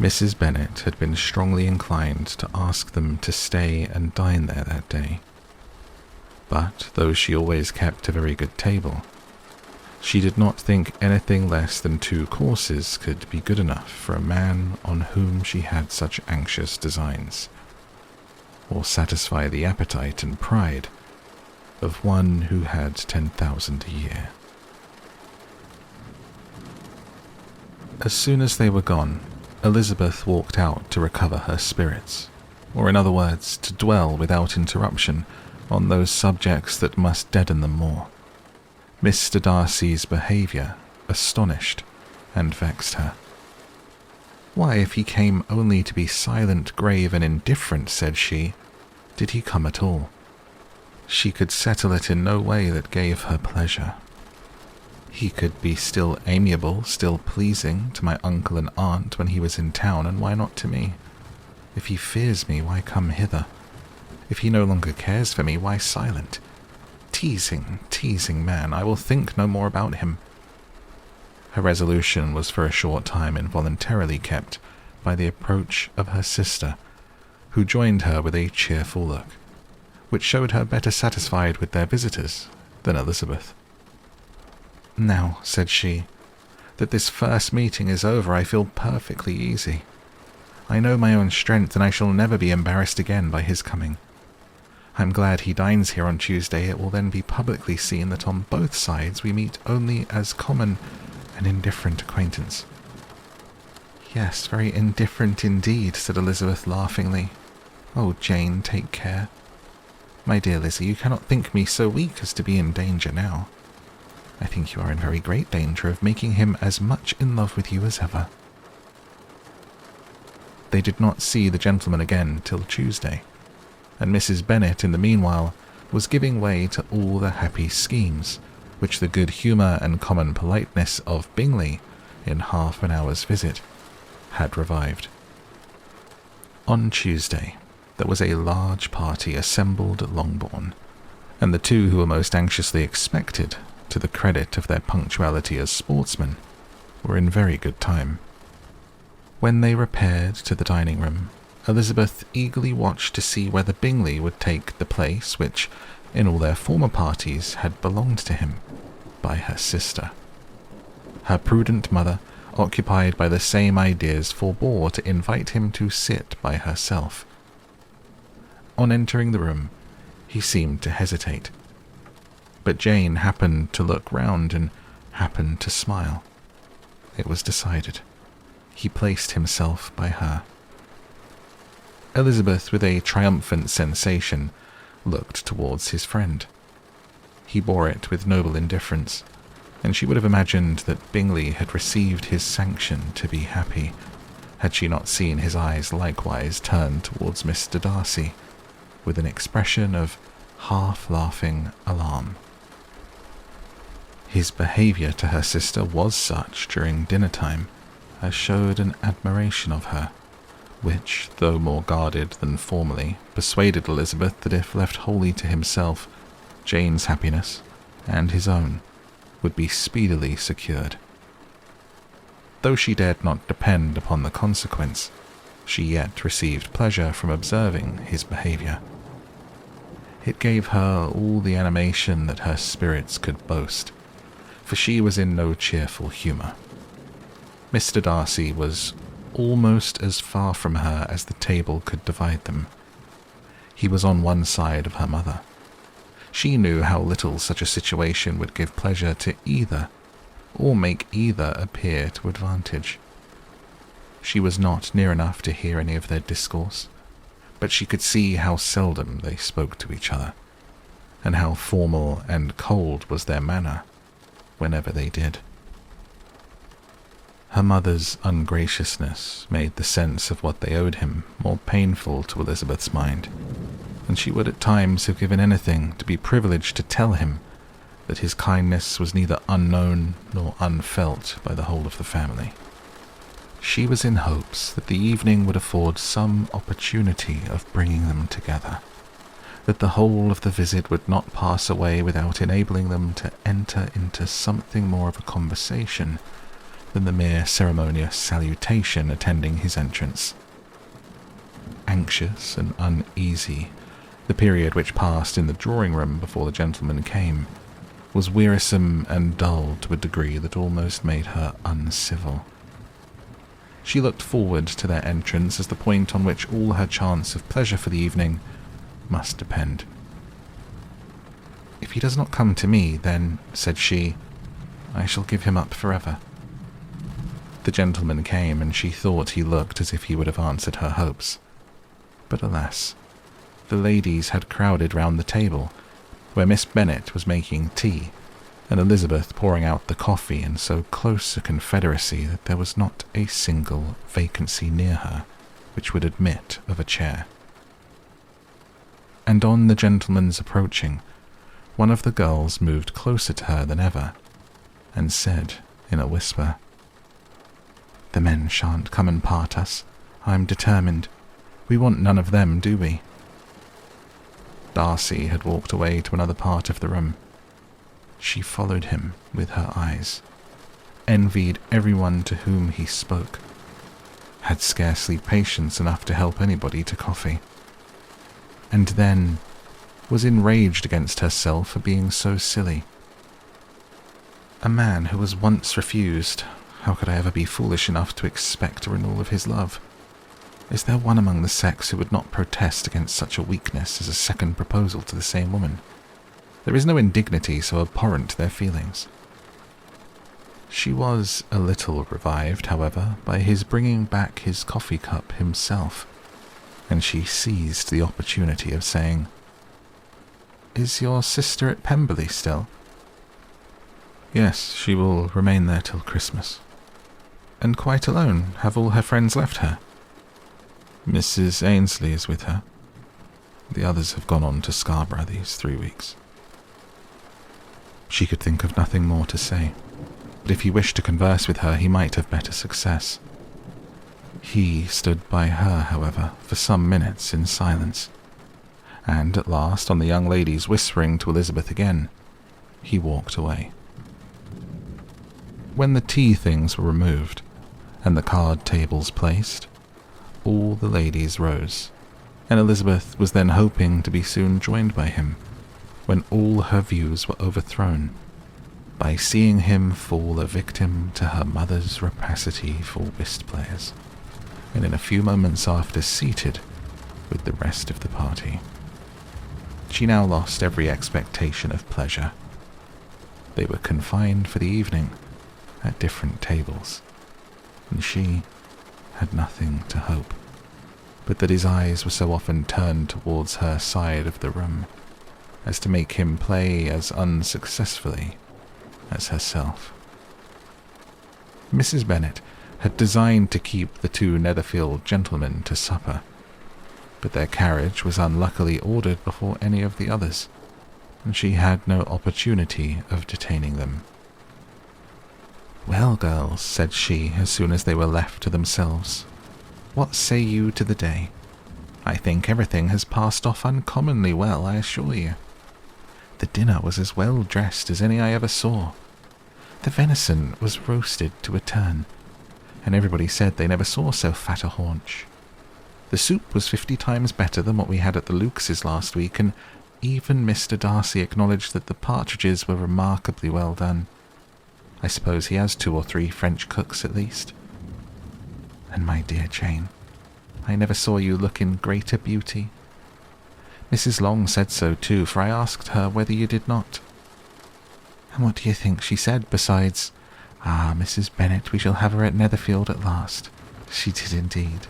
Mrs. Bennet had been strongly inclined to ask them to stay and dine there that day, but though she always kept a very good table, she did not think anything less than 2 courses could be good enough for a man on whom she had such anxious designs, or satisfy the appetite and pride of one who had 10,000 a year. As soon as they were gone, Elizabeth walked out to recover her spirits, or in other words, to dwell without interruption on those subjects that must deaden them more. Mr. Darcy's behaviour astonished and vexed her. "Why, if he came only to be silent, grave, and indifferent," said she, "did he come at all?" She could settle it in no way that gave her pleasure. He could be still amiable, still pleasing to my uncle and aunt when he was in town, and why not to me? If he fears me, why come hither? If he no longer cares for me, why silent? Teasing, teasing man, I will think no more about him. Her resolution was for a short time involuntarily kept by the approach of her sister, who joined her with a cheerful look, which showed her better satisfied with their visitors than Elizabeth. "Now," said she, "that this first meeting is over, I feel perfectly easy. I know my own strength, and I shall never be embarrassed again by his coming. I'm glad he dines here on Tuesday. It will then be publicly seen that on both sides we meet only as common and indifferent acquaintance." "Yes, very indifferent indeed," said Elizabeth laughingly. "Oh, Jane, take care. My dear Lizzie, you cannot think me so weak as to be in danger now. I think you are in very great danger of making him as much in love with you as ever." They did not see the gentleman again till Tuesday, and Mrs. Bennet in the meanwhile was giving way to all the happy schemes which the good humour and common politeness of Bingley, in half an hour's visit, had revived. On Tuesday there was a large party assembled at Longbourn, and the 2 who were most anxiously expected, to the credit of their punctuality as sportsmen, were in very good time. When they repaired to the dining-room, Elizabeth eagerly watched to see whether Bingley would take the place which, in all their former parties, had belonged to him by her sister. Her prudent mother, occupied by the same ideas, forbore to invite him to sit by herself. On entering the room, he seemed to hesitate, but Jane happened to look round and happened to smile. It was decided. He placed himself by her. Elizabeth, with a triumphant sensation, looked towards his friend. He bore it with noble indifference, and she would have imagined that Bingley had received his sanction to be happy, had she not seen his eyes likewise turned towards Mr. Darcy, with an expression of half-laughing alarm. His behaviour to her sister was such during dinner-time as showed an admiration of her, which, though more guarded than formerly, persuaded Elizabeth that if left wholly to himself, Jane's happiness, and his own, would be speedily secured. Though she dared not depend upon the consequence, she yet received pleasure from observing his behaviour. It gave her all the animation that her spirits could boast, for she was in no cheerful humour. Mr. Darcy was almost as far from her as the table could divide them. He was on one side of her mother. She knew how little such a situation would give pleasure to either, or make either appear to advantage. She was not near enough to hear any of their discourse, but she could see how seldom they spoke to each other, and how formal and cold was their manner whenever they did. Her mother's ungraciousness made the sense of what they owed him more painful to Elizabeth's mind, and she would at times have given anything to be privileged to tell him that his kindness was neither unknown nor unfelt by the whole of the family. She was in hopes that the evening would afford some opportunity of bringing them together, that the whole of the visit would not pass away without enabling them to enter into something more of a conversation than the mere ceremonious salutation attending his entrance. Anxious and uneasy, the period which passed in the drawing-room before the gentlemen came was wearisome and dull to a degree that almost made her uncivil. She looked forward to their entrance as the point on which all her chance of pleasure for the evening must depend. "If he does not come to me, then," said she, "I shall give him up forever." The gentleman came, and she thought he looked as if he would have answered her hopes. But alas, the ladies had crowded round the table, where Miss Bennet was making tea, and Elizabeth pouring out the coffee in so close a confederacy that there was not a single vacancy near her which would admit of a chair. And on the gentleman's approaching, one of the girls moved closer to her than ever, and said in a whisper, "The men shan't come and part us. I'm determined. We want none of them, do we?" Darcy had walked away to another part of the room. She followed him with her eyes, envied everyone to whom he spoke, had scarcely patience enough to help anybody to coffee, and then was enraged against herself for being so silly. A man who was once refused, how could I ever be foolish enough to expect a renewal of his love? Is there one among the sex who would not protest against such a weakness as a second proposal to the same woman? There is no indignity so abhorrent to their feelings. She was a little revived, however, by his bringing back his coffee cup himself, and she seized the opportunity of saying, "Is your sister at Pemberley still?" "Yes, she will remain there till Christmas." "And quite alone? Have all her friends left her?" "Mrs. Ainsley is with her. The others have gone on to Scarborough these 3 weeks." She could think of nothing more to say, but if he wished to converse with her, he might have better success. He stood by her, however, for some minutes in silence, and at last, on the young lady's whispering to Elizabeth again, he walked away. When the tea things were removed, and the card tables placed, all the ladies rose, and Elizabeth was then hoping to be soon joined by him, when all her views were overthrown by seeing him fall a victim to her mother's rapacity for whist players, and in a few moments after seated with the rest of the party. She now lost every expectation of pleasure. They were confined for the evening at different tables, and she had nothing to hope, but that his eyes were so often turned towards her side of the room as to make him play as unsuccessfully as herself. Mrs. Bennet had designed to keep the 2 Netherfield gentlemen to supper, but their carriage was unluckily ordered before any of the others, and she had no opportunity of detaining them. "Well, girls," said she, as soon as they were left to themselves, What say you to the day? I think everything has passed off uncommonly well, I assure you. The dinner was as well dressed as any I ever saw. The venison was roasted to a turn, and everybody said they never saw so fat a haunch. The soup was 50 times better than what we had at the Lucases last week, and even Mr. Darcy acknowledged that the partridges were remarkably well done. I suppose he has 2 or 3 French cooks at least. And my dear Jane, I never saw you look in greater beauty. Mrs. Long said so too, for I asked her whether you did not. And what do you think she said besides, 'Ah, Mrs. Bennet, we shall have her at Netherfield at last.' She did indeed.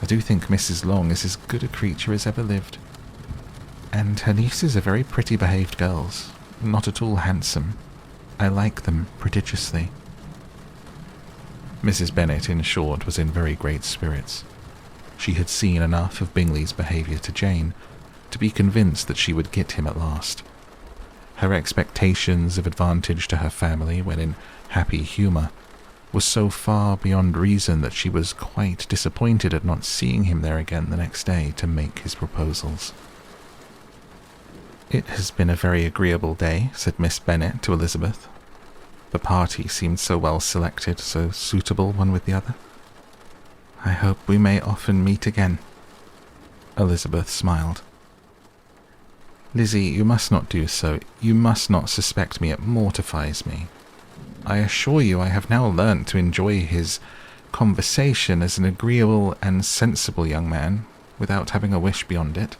I do think Mrs. Long is as good a creature as ever lived. And her nieces are very pretty behaved girls, not at all handsome. I like them prodigiously." Mrs. Bennet, in short, was in very great spirits. She had seen enough of Bingley's behaviour to Jane to be convinced that she would get him at last. Her expectations of advantage to her family when in happy humour was so far beyond reason that she was quite disappointed at not seeing him there again the next day to make his proposals. "It has been a very agreeable day," said Miss Bennet to Elizabeth. "The party seemed so well selected, so suitable one with the other. I hope we may often meet again." Elizabeth smiled. "Lizzie, you must not do so. You must not suspect me. It mortifies me. I assure you I have now learnt to enjoy his conversation as an agreeable and sensible young man, without having a wish beyond it.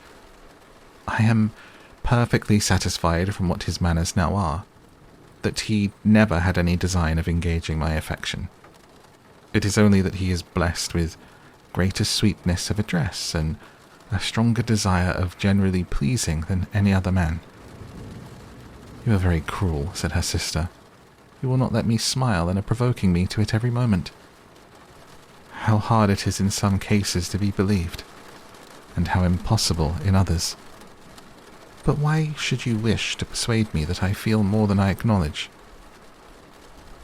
I am perfectly satisfied from what his manners now are, that he never had any design of engaging my affection. It is only that he is blessed with greater sweetness of address and a stronger desire of generally pleasing than any other man." "You are very cruel," said her sister. "You will not let me smile and are provoking me to it every moment. How hard it is in some cases to be believed, and how impossible in others. But why should you wish to persuade me that I feel more than I acknowledge?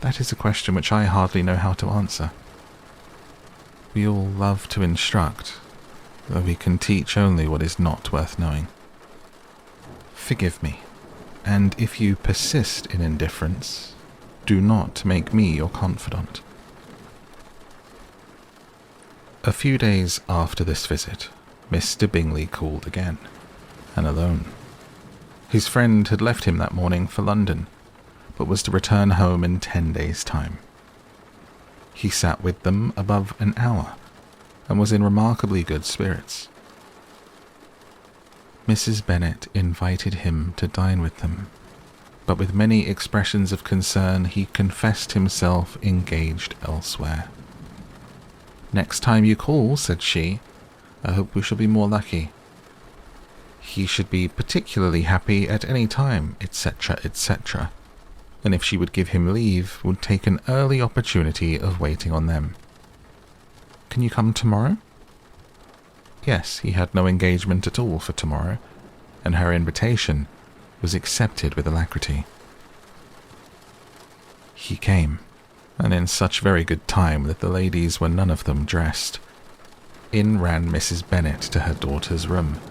That is a question which I hardly know how to answer. We all love to instruct, though we can teach only what is not worth knowing. Forgive me, and if you persist in indifference, do not make me your confidant." A few days after this visit, Mr. Bingley called again, and alone. His friend had left him that morning for London, but was to return home in 10 days' time. He sat with them above an hour, and was in remarkably good spirits. Mrs. Bennet invited him to dine with them, but with many expressions of concern he confessed himself engaged elsewhere. "Next time you call," said she, "I hope we shall be more lucky. He should be particularly happy at any time, etc., etc., and if she would give him leave, would take an early opportunity of waiting on them. Can you come tomorrow?" Yes, he had no engagement at all for tomorrow, and her invitation was accepted with alacrity. He came, and in such very good time that the ladies were none of them dressed. In ran Mrs. Bennet to her daughter's room,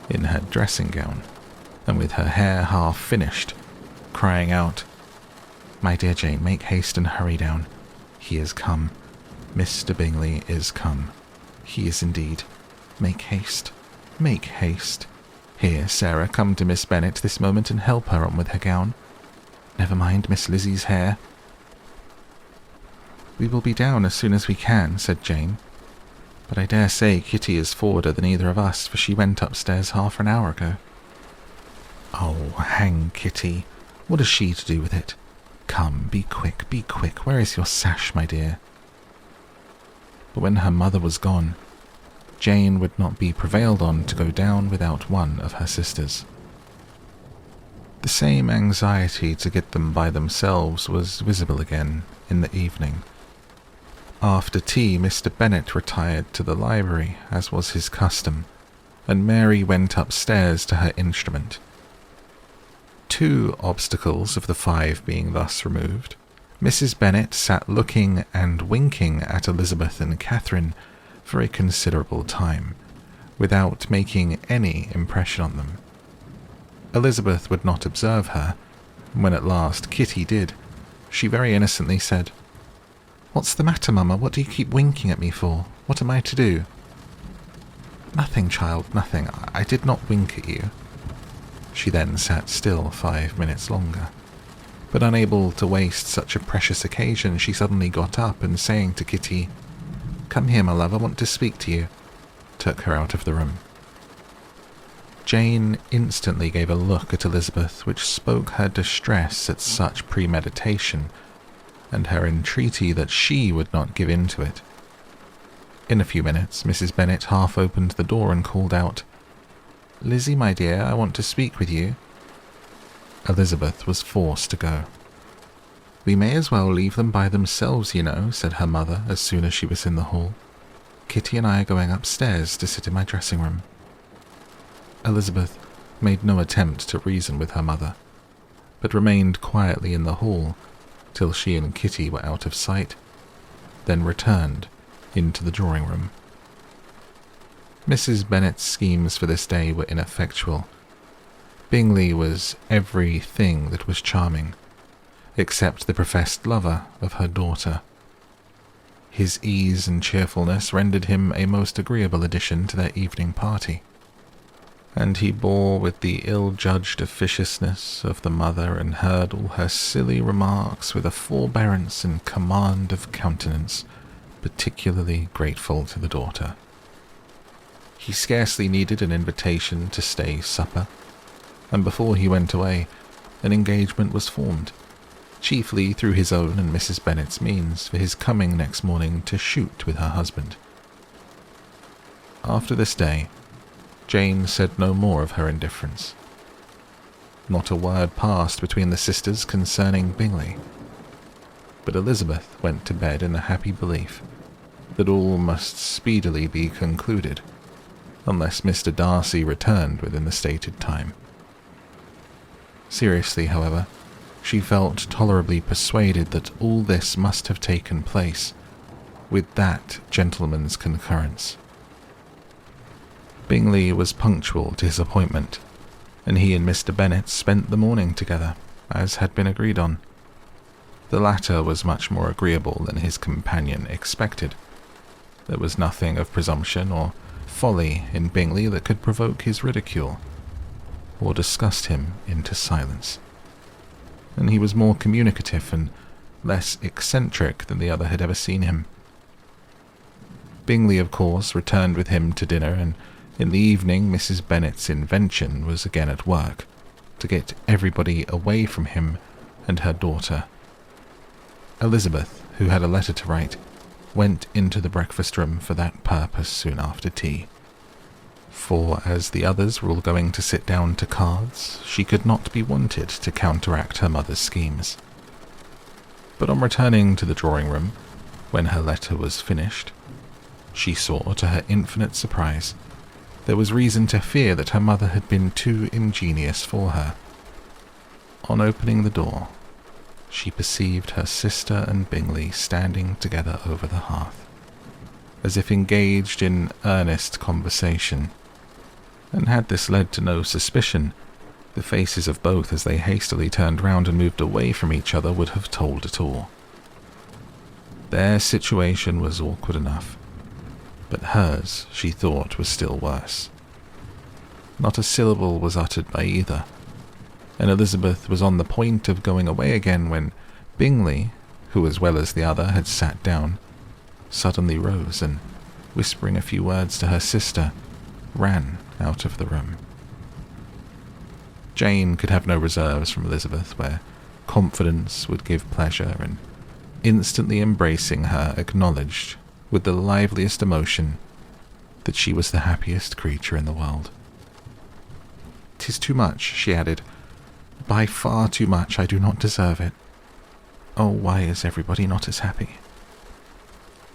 in her dressing gown, and with her hair half finished, crying out, "My dear Jane, make haste and hurry down. He is come. Mr. Bingley is come. He is indeed. Make haste. Make haste. Here, Sarah, come to Miss Bennet this moment and help her on with her gown. Never mind Miss Lizzie's hair." "We will be down as soon as we can," said Jane. "But I dare say Kitty is forwarder than either of us, for she went upstairs half an hour ago." "Oh, hang Kitty. What has she to do with it? Come, be quick, be quick. Where is your sash, my dear?" But when her mother was gone, Jane would not be prevailed on to go down without one of her sisters. The same anxiety to get them by themselves was visible again in the evening. After tea, Mr. Bennet retired to the library, as was his custom, and Mary went upstairs to her instrument. 2 obstacles of the 5 being thus removed, Mrs. Bennet sat looking and winking at Elizabeth and Catherine for a considerable time, without making any impression on them. Elizabeth would not observe her. When at last Kitty did, she very innocently said, "What's the matter, Mama? What do you keep winking at me for? What am I to do?" "Nothing, child, nothing. I did not wink at you." She then sat still 5 minutes longer, but unable to waste such a precious occasion, she suddenly got up and, saying to Kitty, "Come here, my love, I want to speak to you," took her out of the room. Jane instantly gave a look at Elizabeth which spoke her distress at such premeditation, and her entreaty that she would not give in to it. In a few minutes, Mrs. Bennet half opened the door and called out, "Lizzie, my dear, I want to speak with you." Elizabeth was forced to go. "We may as well leave them by themselves, you know," said her mother as soon as she was in the hall. "Kitty and I are going upstairs to sit in my dressing room." Elizabeth made no attempt to reason with her mother, but remained quietly in the hall till she and Kitty were out of sight, then returned into the drawing room. Mrs. Bennet's schemes for this day were ineffectual. Bingley was everything that was charming, except the professed lover of her daughter. His ease and cheerfulness rendered him a most agreeable addition to their evening party, and he bore with the ill-judged officiousness of the mother and heard all her silly remarks with a forbearance and command of countenance particularly grateful to the daughter. He scarcely needed an invitation to stay supper, and before he went away, an engagement was formed, chiefly through his own and Mrs. Bennet's means, for his coming next morning to shoot with her husband. After this day, Jane said no more of her indifference. Not a word passed between the sisters concerning Bingley, but Elizabeth went to bed in the happy belief that all must speedily be concluded, unless Mr. Darcy returned within the stated time. Seriously, however, she felt tolerably persuaded that all this must have taken place with that gentleman's concurrence. Bingley was punctual to his appointment, and he and Mr. Bennet spent the morning together, as had been agreed on. The latter was much more agreeable than his companion expected. There was nothing of presumption or folly in Bingley that could provoke his ridicule, or disgust him into silence, and he was more communicative and less eccentric than the other had ever seen him. Bingley, of course, returned with him to dinner, and in the evening Mrs. Bennet's invention was again at work, to get everybody away from him and her daughter. Elizabeth, who had a letter to write, went into the breakfast-room for that purpose soon after tea, for as the others were all going to sit down to cards, she could not be wanted to counteract her mother's schemes. But on returning to the drawing-room, when her letter was finished, she saw, to her infinite surprise, there was reason to fear that her mother had been too ingenious for her. On opening the door, she perceived her sister and Bingley standing together over the hearth, as if engaged in earnest conversation, and had this led to no suspicion, the faces of both as they hastily turned round and moved away from each other would have told it all. Their situation was awkward enough, but hers, she thought, was still worse. Not a syllable was uttered by either, and Elizabeth was on the point of going away again when Bingley, who as well as the other had sat down, suddenly rose and, whispering a few words to her sister, ran out of the room. Jane could have no reserves from Elizabeth, where confidence would give pleasure, and instantly embracing her acknowledged, with the liveliest emotion, that she was the happiest creature in the world. "'Tis too much," she added. "By far too much. I do not deserve it. Oh, why is everybody not as happy?"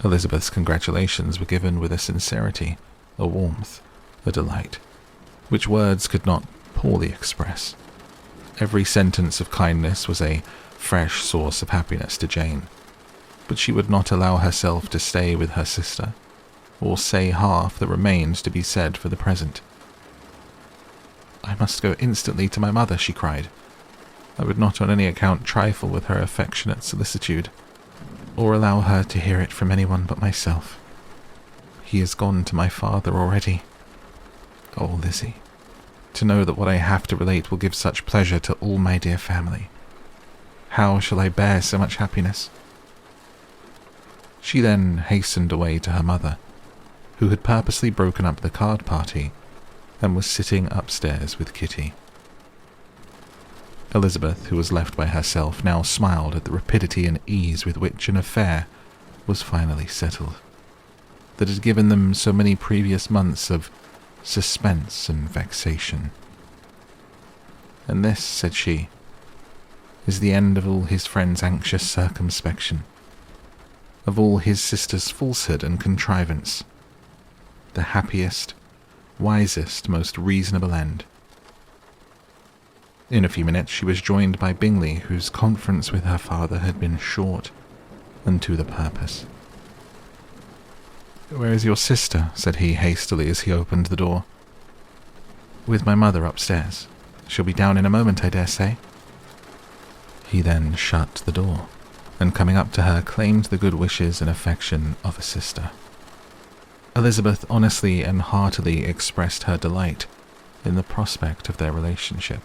Elizabeth's congratulations were given with a sincerity, a warmth, a delight, which words could not poorly express. Every sentence of kindness was a fresh source of happiness to Jane, but she would not allow herself to stay with her sister, or say half that remained to be said for the present. "I must go instantly to my mother," she cried. "I would not on any account trifle with her affectionate solicitude, or allow her to hear it from anyone but myself. He is gone to my father already. Oh, Lizzie, to know that what I have to relate will give such pleasure to all my dear family. How shall I bear so much happiness?" She then hastened away to her mother, who had purposely broken up the card party and was sitting upstairs with Kitty. Elizabeth, who was left by herself, now smiled at the rapidity and ease with which an affair was finally settled, that had given them so many previous months of suspense and vexation. "And this," said she, "is the end of all his friend's anxious circumspection, of all his sister's falsehood and contrivance. The happiest, wisest, most reasonable end." In a few minutes she was joined by Bingley, whose conference with her father had been short and to the purpose. "Where is your sister?" said he hastily as he opened the door. "With my mother upstairs. She'll be down in a moment, I dare say." He then shut the door, and coming up to her, claimed the good wishes and affection of a sister. Elizabeth honestly and heartily expressed her delight in the prospect of their relationship.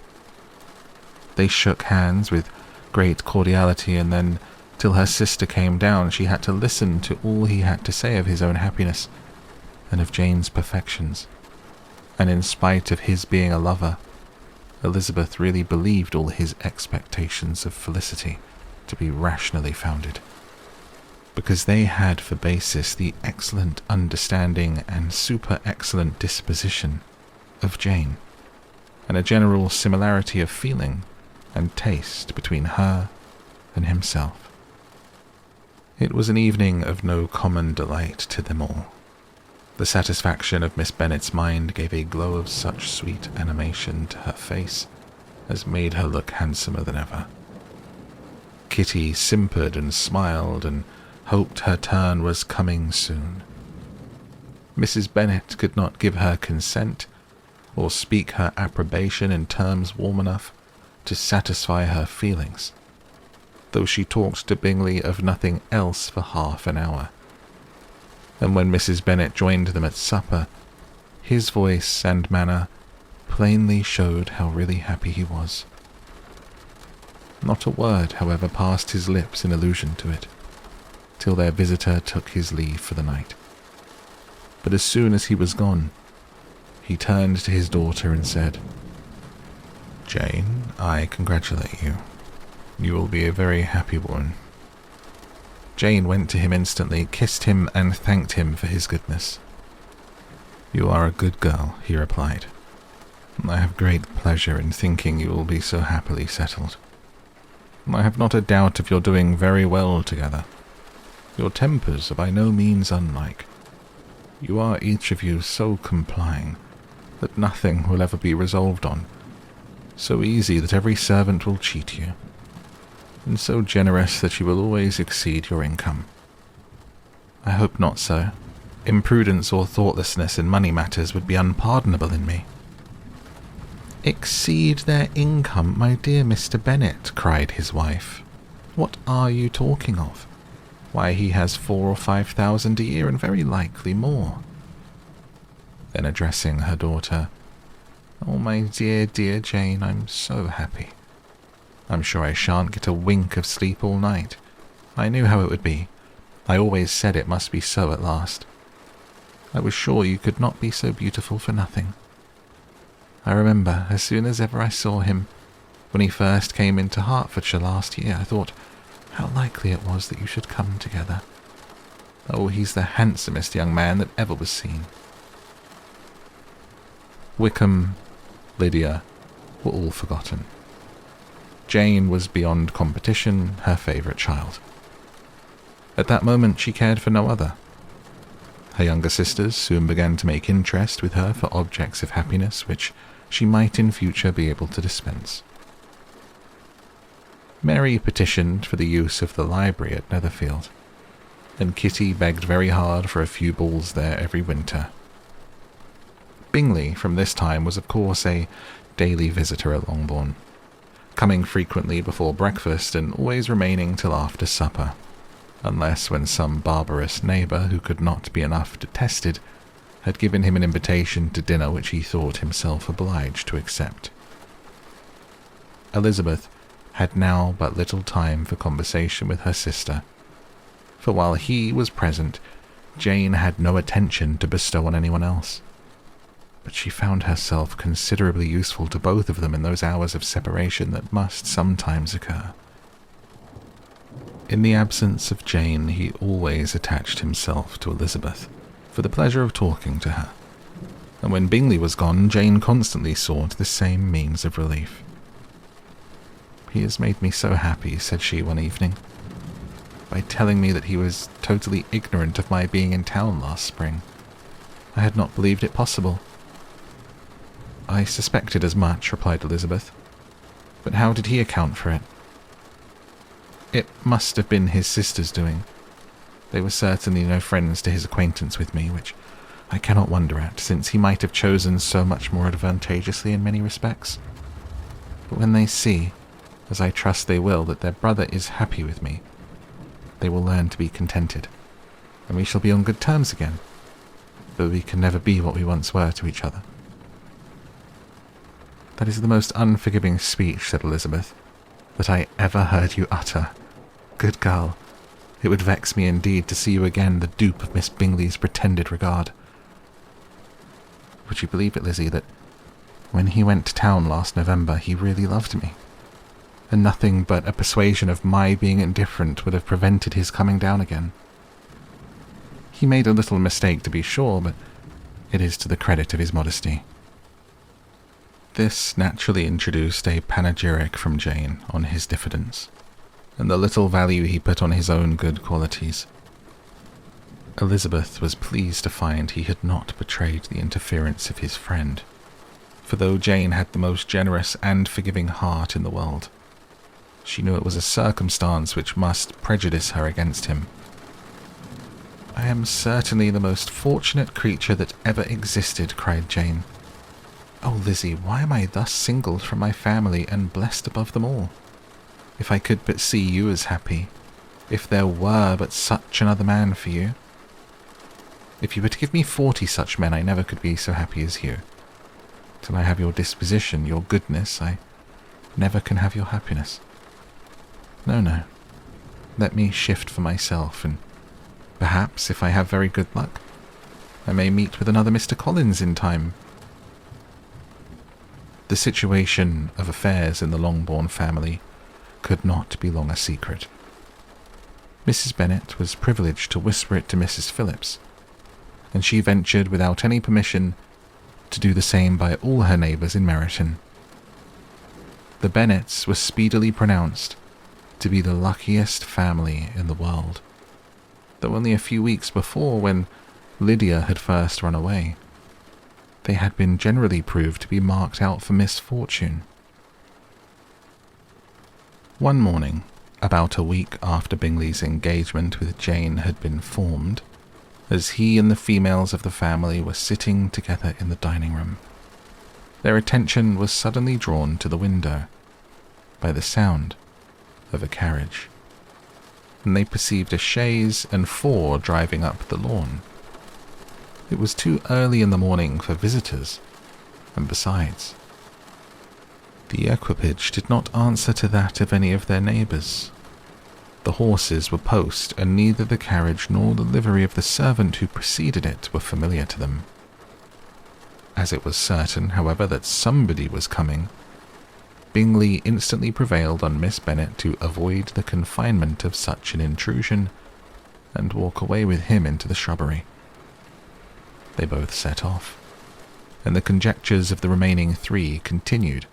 They shook hands with great cordiality, and then, till her sister came down, she had to listen to all he had to say of his own happiness and of Jane's perfections. And in spite of his being a lover, Elizabeth really believed all his expectations of felicity to be rationally founded, because they had for basis the excellent understanding and super-excellent disposition of Jane, and a general similarity of feeling and taste between her and himself. It was an evening of no common delight to them all. The satisfaction of Miss Bennet's mind gave a glow of such sweet animation to her face as made her look handsomer than ever. Kitty simpered and smiled and hoped her turn was coming soon. Mrs. Bennet could not give her consent or speak her approbation in terms warm enough to satisfy her feelings, though she talked to Bingley of nothing else for half an hour. And when Mrs. Bennet joined them at supper, his voice and manner plainly showed how really happy he was. Not a word, however, passed his lips in allusion to it, till their visitor took his leave for the night. But as soon as he was gone, he turned to his daughter and said, "Jane, I congratulate you. You will be a very happy woman." Jane went to him instantly, kissed him, and thanked him for his goodness. "You are a good girl," he replied. "I have great pleasure in thinking you will be so happily settled. I have not a doubt of your doing very well together. Your tempers are by no means unlike. You are each of you so complying that nothing will ever be resolved on, so easy that every servant will cheat you, and so generous that you will always exceed your income. I hope not so. Imprudence or thoughtlessness in money matters would be unpardonable in me." "Exceed their income, my dear Mr. Bennet," cried his wife. "What are you talking of? Why, he has 4,000 or 5,000 a year, and very likely more." Then addressing her daughter, "Oh, my dear, dear Jane, I'm so happy. I'm sure I shan't get a wink of sleep all night. I knew how it would be. I always said it must be so at last. I was sure you could not be so beautiful for nothing. I remember, as soon as ever I saw him, when he first came into Hertfordshire last year, I thought how likely it was that you should come together. Oh, he's the handsomest young man that ever was seen." Wickham, Lydia, were all forgotten. Jane was beyond competition her favourite child. At that moment she cared for no other. Her younger sisters soon began to make interest with her for objects of happiness which she might in future be able to dispense. Mary petitioned for the use of the library at Netherfield, and Kitty begged very hard for a few balls there every winter. Bingley, from this time, was of course a daily visitor at Longbourn, coming frequently before breakfast and always remaining till after supper, unless when some barbarous neighbour who could not be enough detested had given him an invitation to dinner which he thought himself obliged to accept. Elizabeth had now but little time for conversation with her sister, for while he was present, Jane had no attention to bestow on anyone else. But she found herself considerably useful to both of them in those hours of separation that must sometimes occur. In the absence of Jane, he always attached himself to Elizabeth, for the pleasure of talking to her, and when Bingley was gone, Jane constantly sought the same means of relief. "He has made me so happy," said she one evening, "by telling me that he was totally ignorant of my being in town last spring. I had not believed it possible." "I suspected as much," replied Elizabeth. "But how did he account for it?" "It must have been his sister's doing. They were certainly no friends to his acquaintance with me, which I cannot wonder at, since he might have chosen so much more advantageously in many respects. But when they see, as I trust they will, that their brother is happy with me, they will learn to be contented, and we shall be on good terms again, though we can never be what we once were to each other." "That is the most unforgiving speech," said Elizabeth, "that I ever heard you utter. Good girl, it would vex me indeed to see you again the dupe of Miss Bingley's pretended regard. Would you believe it, Lizzie, that when he went to town last November he really loved me, and nothing but a persuasion of my being indifferent would have prevented his coming down again? He made a little mistake, to be sure, but it is to the credit of his modesty." This naturally introduced a panegyric from Jane on his diffidence, and the little value he put on his own good qualities. Elizabeth was pleased to find he had not betrayed the interference of his friend, for though Jane had the most generous and forgiving heart in the world, she knew it was a circumstance which must prejudice her against him. "I am certainly the most fortunate creature that ever existed," cried Jane. "Oh, Lizzie, why am I thus singled from my family and blessed above them all? If I could but see you as happy, if there were but such another man for you. If you were to give me 40 such men, I never could be so happy as you. Till I have your disposition, your goodness, I never can have your happiness. No, let me shift for myself, and perhaps, if I have very good luck, I may meet with another Mr. Collins in time." The situation of affairs in the Longbourn family could not be long a secret. Mrs. Bennet was privileged to whisper it to Mrs. Phillips, and she ventured without any permission to do the same by all her neighbours in Meryton. The Bennets were speedily pronounced to be the luckiest family in the world, though only a few weeks before, when Lydia had first run away, they had been generally proved to be marked out for misfortune. One morning, about a week after Bingley's engagement with Jane had been formed, as he and the females of the family were sitting together in the dining-room, their attention was suddenly drawn to the window by the sound of a carriage, and they perceived a chaise and 4 driving up the lawn. It was too early in the morning for visitors, and besides, the equipage did not answer to that of any of their neighbours. The horses were post, and neither the carriage nor the livery of the servant who preceded it were familiar to them. As it was certain, however, that somebody was coming, Bingley instantly prevailed on Miss Bennet to avoid the confinement of such an intrusion, and walk away with him into the shrubbery. They both set off, and the conjectures of the remaining 3 continued,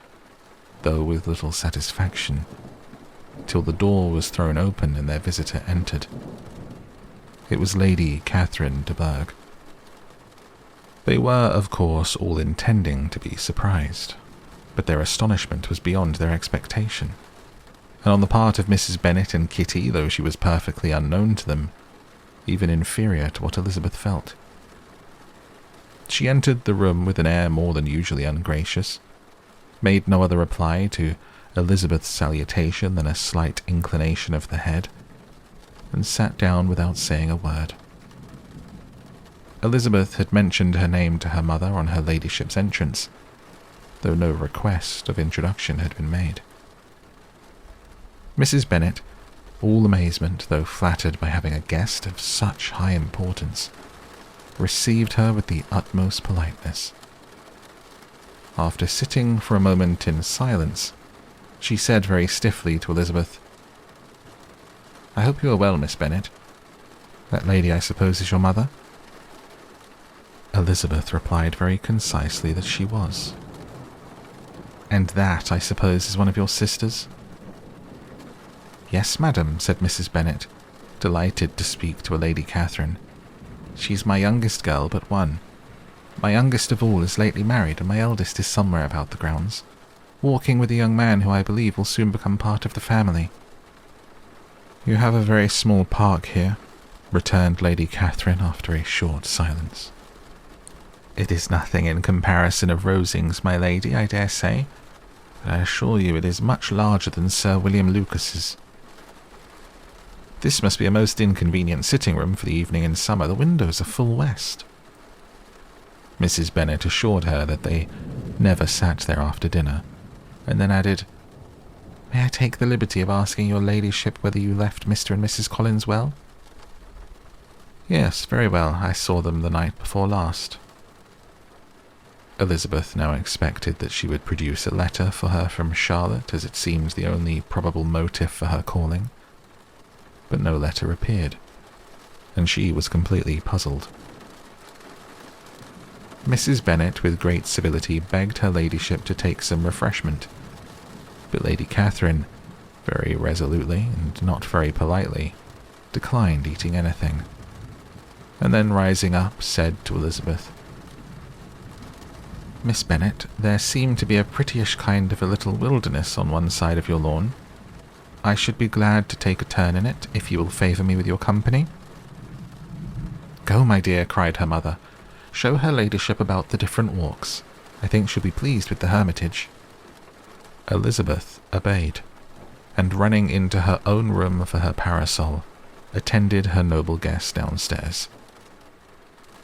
though with little satisfaction, till the door was thrown open and their visitor entered. It was Lady Catherine de Bourgh. They were, of course, all intending to be surprised, but their astonishment was beyond their expectation, and on the part of Mrs. Bennet and Kitty, though she was perfectly unknown to them, even inferior to what Elizabeth felt. She entered the room with an air more than usually ungracious, made no other reply to Elizabeth's salutation than a slight inclination of the head, and sat down without saying a word. Elizabeth had mentioned her name to her mother on her ladyship's entrance, though no request of introduction had been made. Mrs. Bennet, all amazement, though flattered by having a guest of such high importance, received her with the utmost politeness. After sitting for a moment in silence, she said very stiffly to Elizabeth, "I hope you are well, Miss Bennet. That lady, I suppose, is your mother?" Elizabeth replied very concisely that she was. "And that, I suppose, is one of your sisters?" "Yes, madam," said Mrs. Bennet, delighted to speak to a Lady Catherine. "She's my youngest girl but one. My youngest of all is lately married, and my eldest is somewhere about the grounds, walking with a young man who I believe will soon become part of the family." "You have a very small park here," returned Lady Catherine after a short silence. "It is nothing in comparison of Rosings, my lady, I dare say, but I assure you it is much larger than Sir William Lucas's. This must be a most inconvenient sitting-room for the evening in summer. The windows are full west." Mrs. Bennet assured her that they never sat there after dinner, and then added, "May I take the liberty of asking your ladyship whether you left Mr. and Mrs. Collins well?" "Yes, very well. I saw them the night before last." Elizabeth now expected that she would produce a letter for her from Charlotte, as it seems the only probable motive for her calling. But no letter appeared, and she was completely puzzled. Mrs. Bennet, with great civility, begged her ladyship to take some refreshment, but Lady Catherine, very resolutely and not very politely, declined eating anything, and then rising up, said to Elizabeth, "Miss Bennet, there seemed to be a prettyish kind of a little wilderness on one side of your lawn. I should be glad to take a turn in it, if you will favour me with your company." "Go, my dear," cried her mother. "Show her ladyship about the different walks. I think she'll be pleased with the hermitage." Elizabeth obeyed, and running into her own room for her parasol, attended her noble guest downstairs.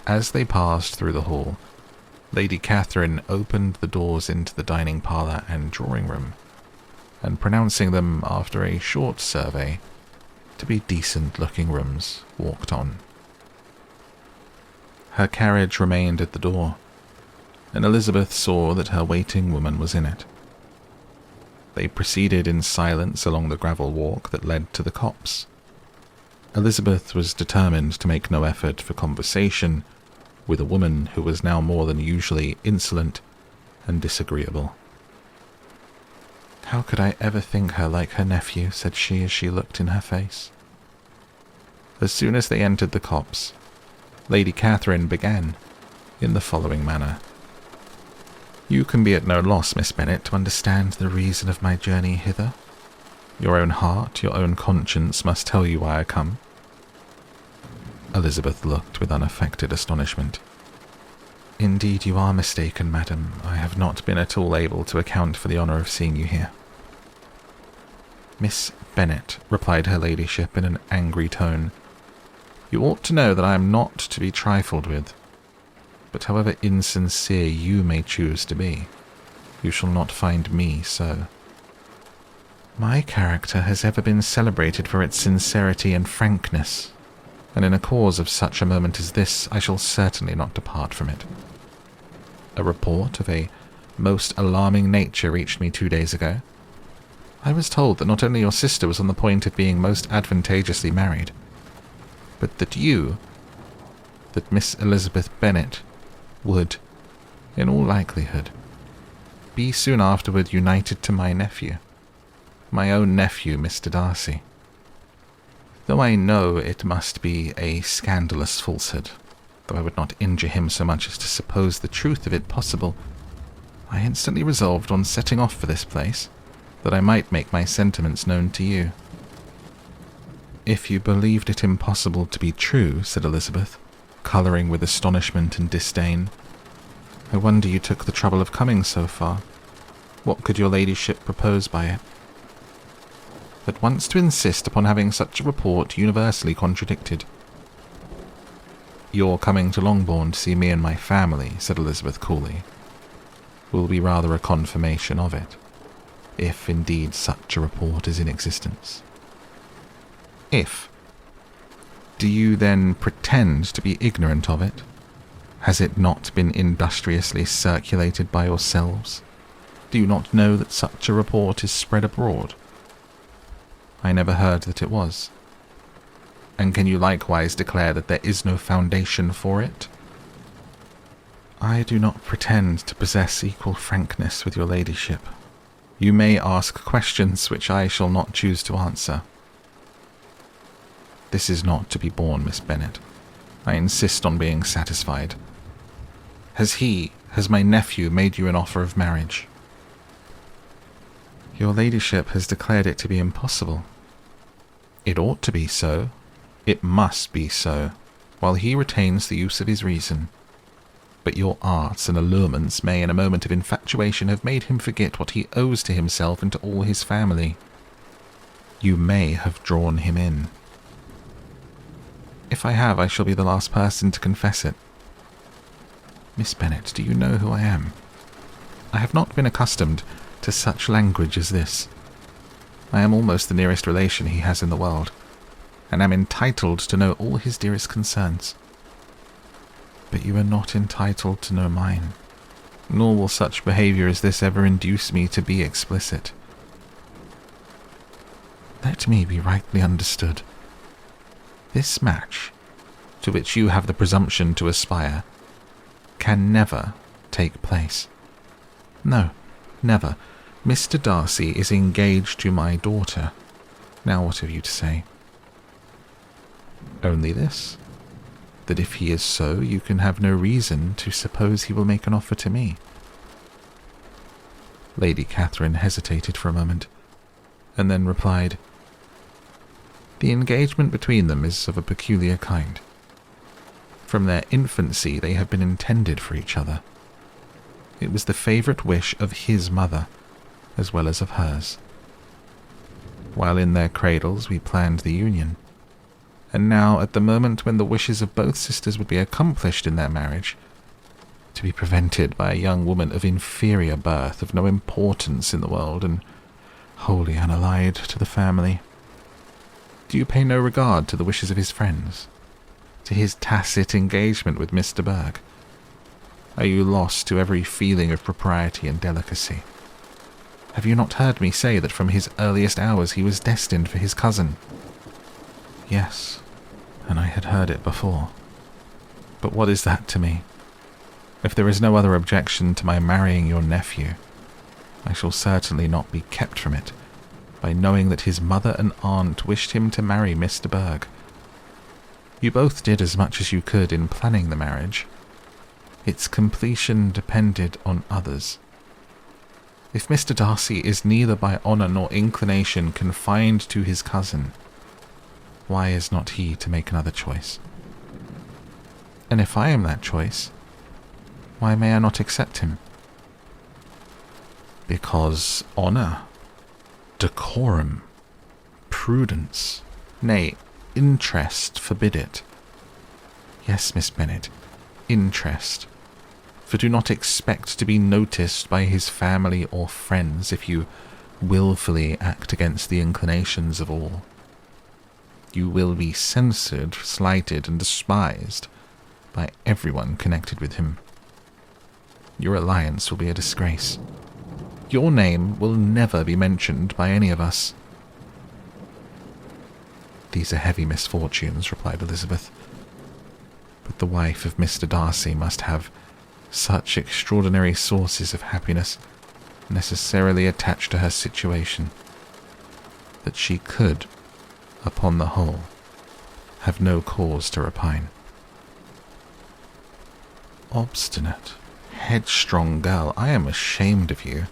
As they passed through the hall, Lady Catherine opened the doors into the dining parlour and drawing-room, and pronouncing them, after a short survey, to be decent-looking rooms, walked on. Her carriage remained at the door, and Elizabeth saw that her waiting woman was in it. They proceeded in silence along the gravel walk that led to the copse. Elizabeth was determined to make no effort for conversation with a woman who was now more than usually insolent and disagreeable. "How could I ever think her like her nephew?" said she as she looked in her face. As soon as they entered the copse, Lady Catherine began in the following manner. "You can be at no loss, Miss Bennet, to understand the reason of my journey hither. Your own heart, your own conscience must tell you why I come." Elizabeth looked with unaffected astonishment. "Indeed you are mistaken, madam. I have not been at all able to account for the honour of seeing you here." "Miss Bennet," replied her ladyship in an angry tone, "you ought to know that I am not to be trifled with. But however insincere you may choose to be, you shall not find me so. My character has ever been celebrated for its sincerity and frankness, and in a cause of such a moment as this, I shall certainly not depart from it. A report of a most alarming nature reached me 2 days ago. I was told that not only your sister was on the point of being most advantageously married, but that you, that Miss Elizabeth Bennet, would, in all likelihood, be soon afterward united to my nephew, my own nephew, Mr. Darcy. Though I know it must be a scandalous falsehood, though I would not injure him so much as to suppose the truth of it possible, I instantly resolved on setting off for this place, that I might make my sentiments known to you." "If you believed it impossible to be true," said Elizabeth, colouring with astonishment and disdain, "I wonder you took the trouble of coming so far. What could your ladyship propose by it? At once to insist upon having such a report universally contradicted." "Your coming to Longbourn to see me and my family," said Elizabeth coolly, "will be rather a confirmation of it, if indeed such a report is in existence." "If? Do you then pretend to be ignorant of it? Has it not been industriously circulated by yourselves? Do you not know that such a report is spread abroad?" "I never heard that it was." "And can you likewise declare that there is no foundation for it?" "I do not pretend to possess equal frankness with your ladyship. You may ask questions which I shall not choose to answer." "This is not to be borne, Miss Bennet. I insist on being satisfied. Has my nephew made you an offer of marriage?" "Your ladyship has declared it to be impossible." "It ought to be so. It must be so, while he retains the use of his reason. But your arts and allurements may in a moment of infatuation have made him forget what he owes to himself and to all his family. You may have drawn him in." "If I have, I shall be the last person to confess it." "Miss Bennet, do you know who I am? I have not been accustomed to such language as this. I am almost the nearest relation he has in the world, and am entitled to know all his dearest concerns. But you are not entitled to know mine, nor will such behaviour as this ever induce me to be explicit. Let me be rightly understood. This match, to which you have the presumption to aspire, can never take place. No, never. Mr. Darcy is engaged to my daughter. Now what have you to say?" "Only this, that if he is so, you can have no reason to suppose he will make an offer to me." Lady Catherine hesitated for a moment, and then replied, "The engagement between them is of a peculiar kind. From their infancy they have been intended for each other. It was the favourite wish of his mother, as well as of hers. While in their cradles we planned the union, and now, at the moment when the wishes of both sisters would be accomplished in their marriage, to be prevented by a young woman of inferior birth, of no importance in the world, and wholly unallied to the family. Do you pay no regard to the wishes of his friends, to his tacit engagement with Mr. Berg? Are you lost to every feeling of propriety and delicacy? Have you not heard me say that from his earliest hours he was destined for his cousin?" "Yes, and I had heard it before. But what is that to me? If there is no other objection to my marrying your nephew, I shall certainly not be kept from it by knowing that his mother and aunt wished him to marry Mr. Berg. You both did as much as you could in planning the marriage. Its completion depended on others. If Mr. Darcy is neither by honour nor inclination confined to his cousin, why is not he to make another choice? And if I am that choice, why may I not accept him? Because honour, decorum, prudence, nay, interest forbid it. Yes, Miss Bennet, interest. For do not expect to be noticed by his family or friends if you wilfully act against the inclinations of all. You will be censured, slighted, and despised by everyone connected with him. Your alliance will be a disgrace. Your name will never be mentioned by any of us." "These are heavy misfortunes," replied Elizabeth. "But the wife of Mr. Darcy must have such extraordinary sources of happiness necessarily attached to her situation, that she could, upon the whole, have no cause to repine." "Obstinate, headstrong girl, I am ashamed of you.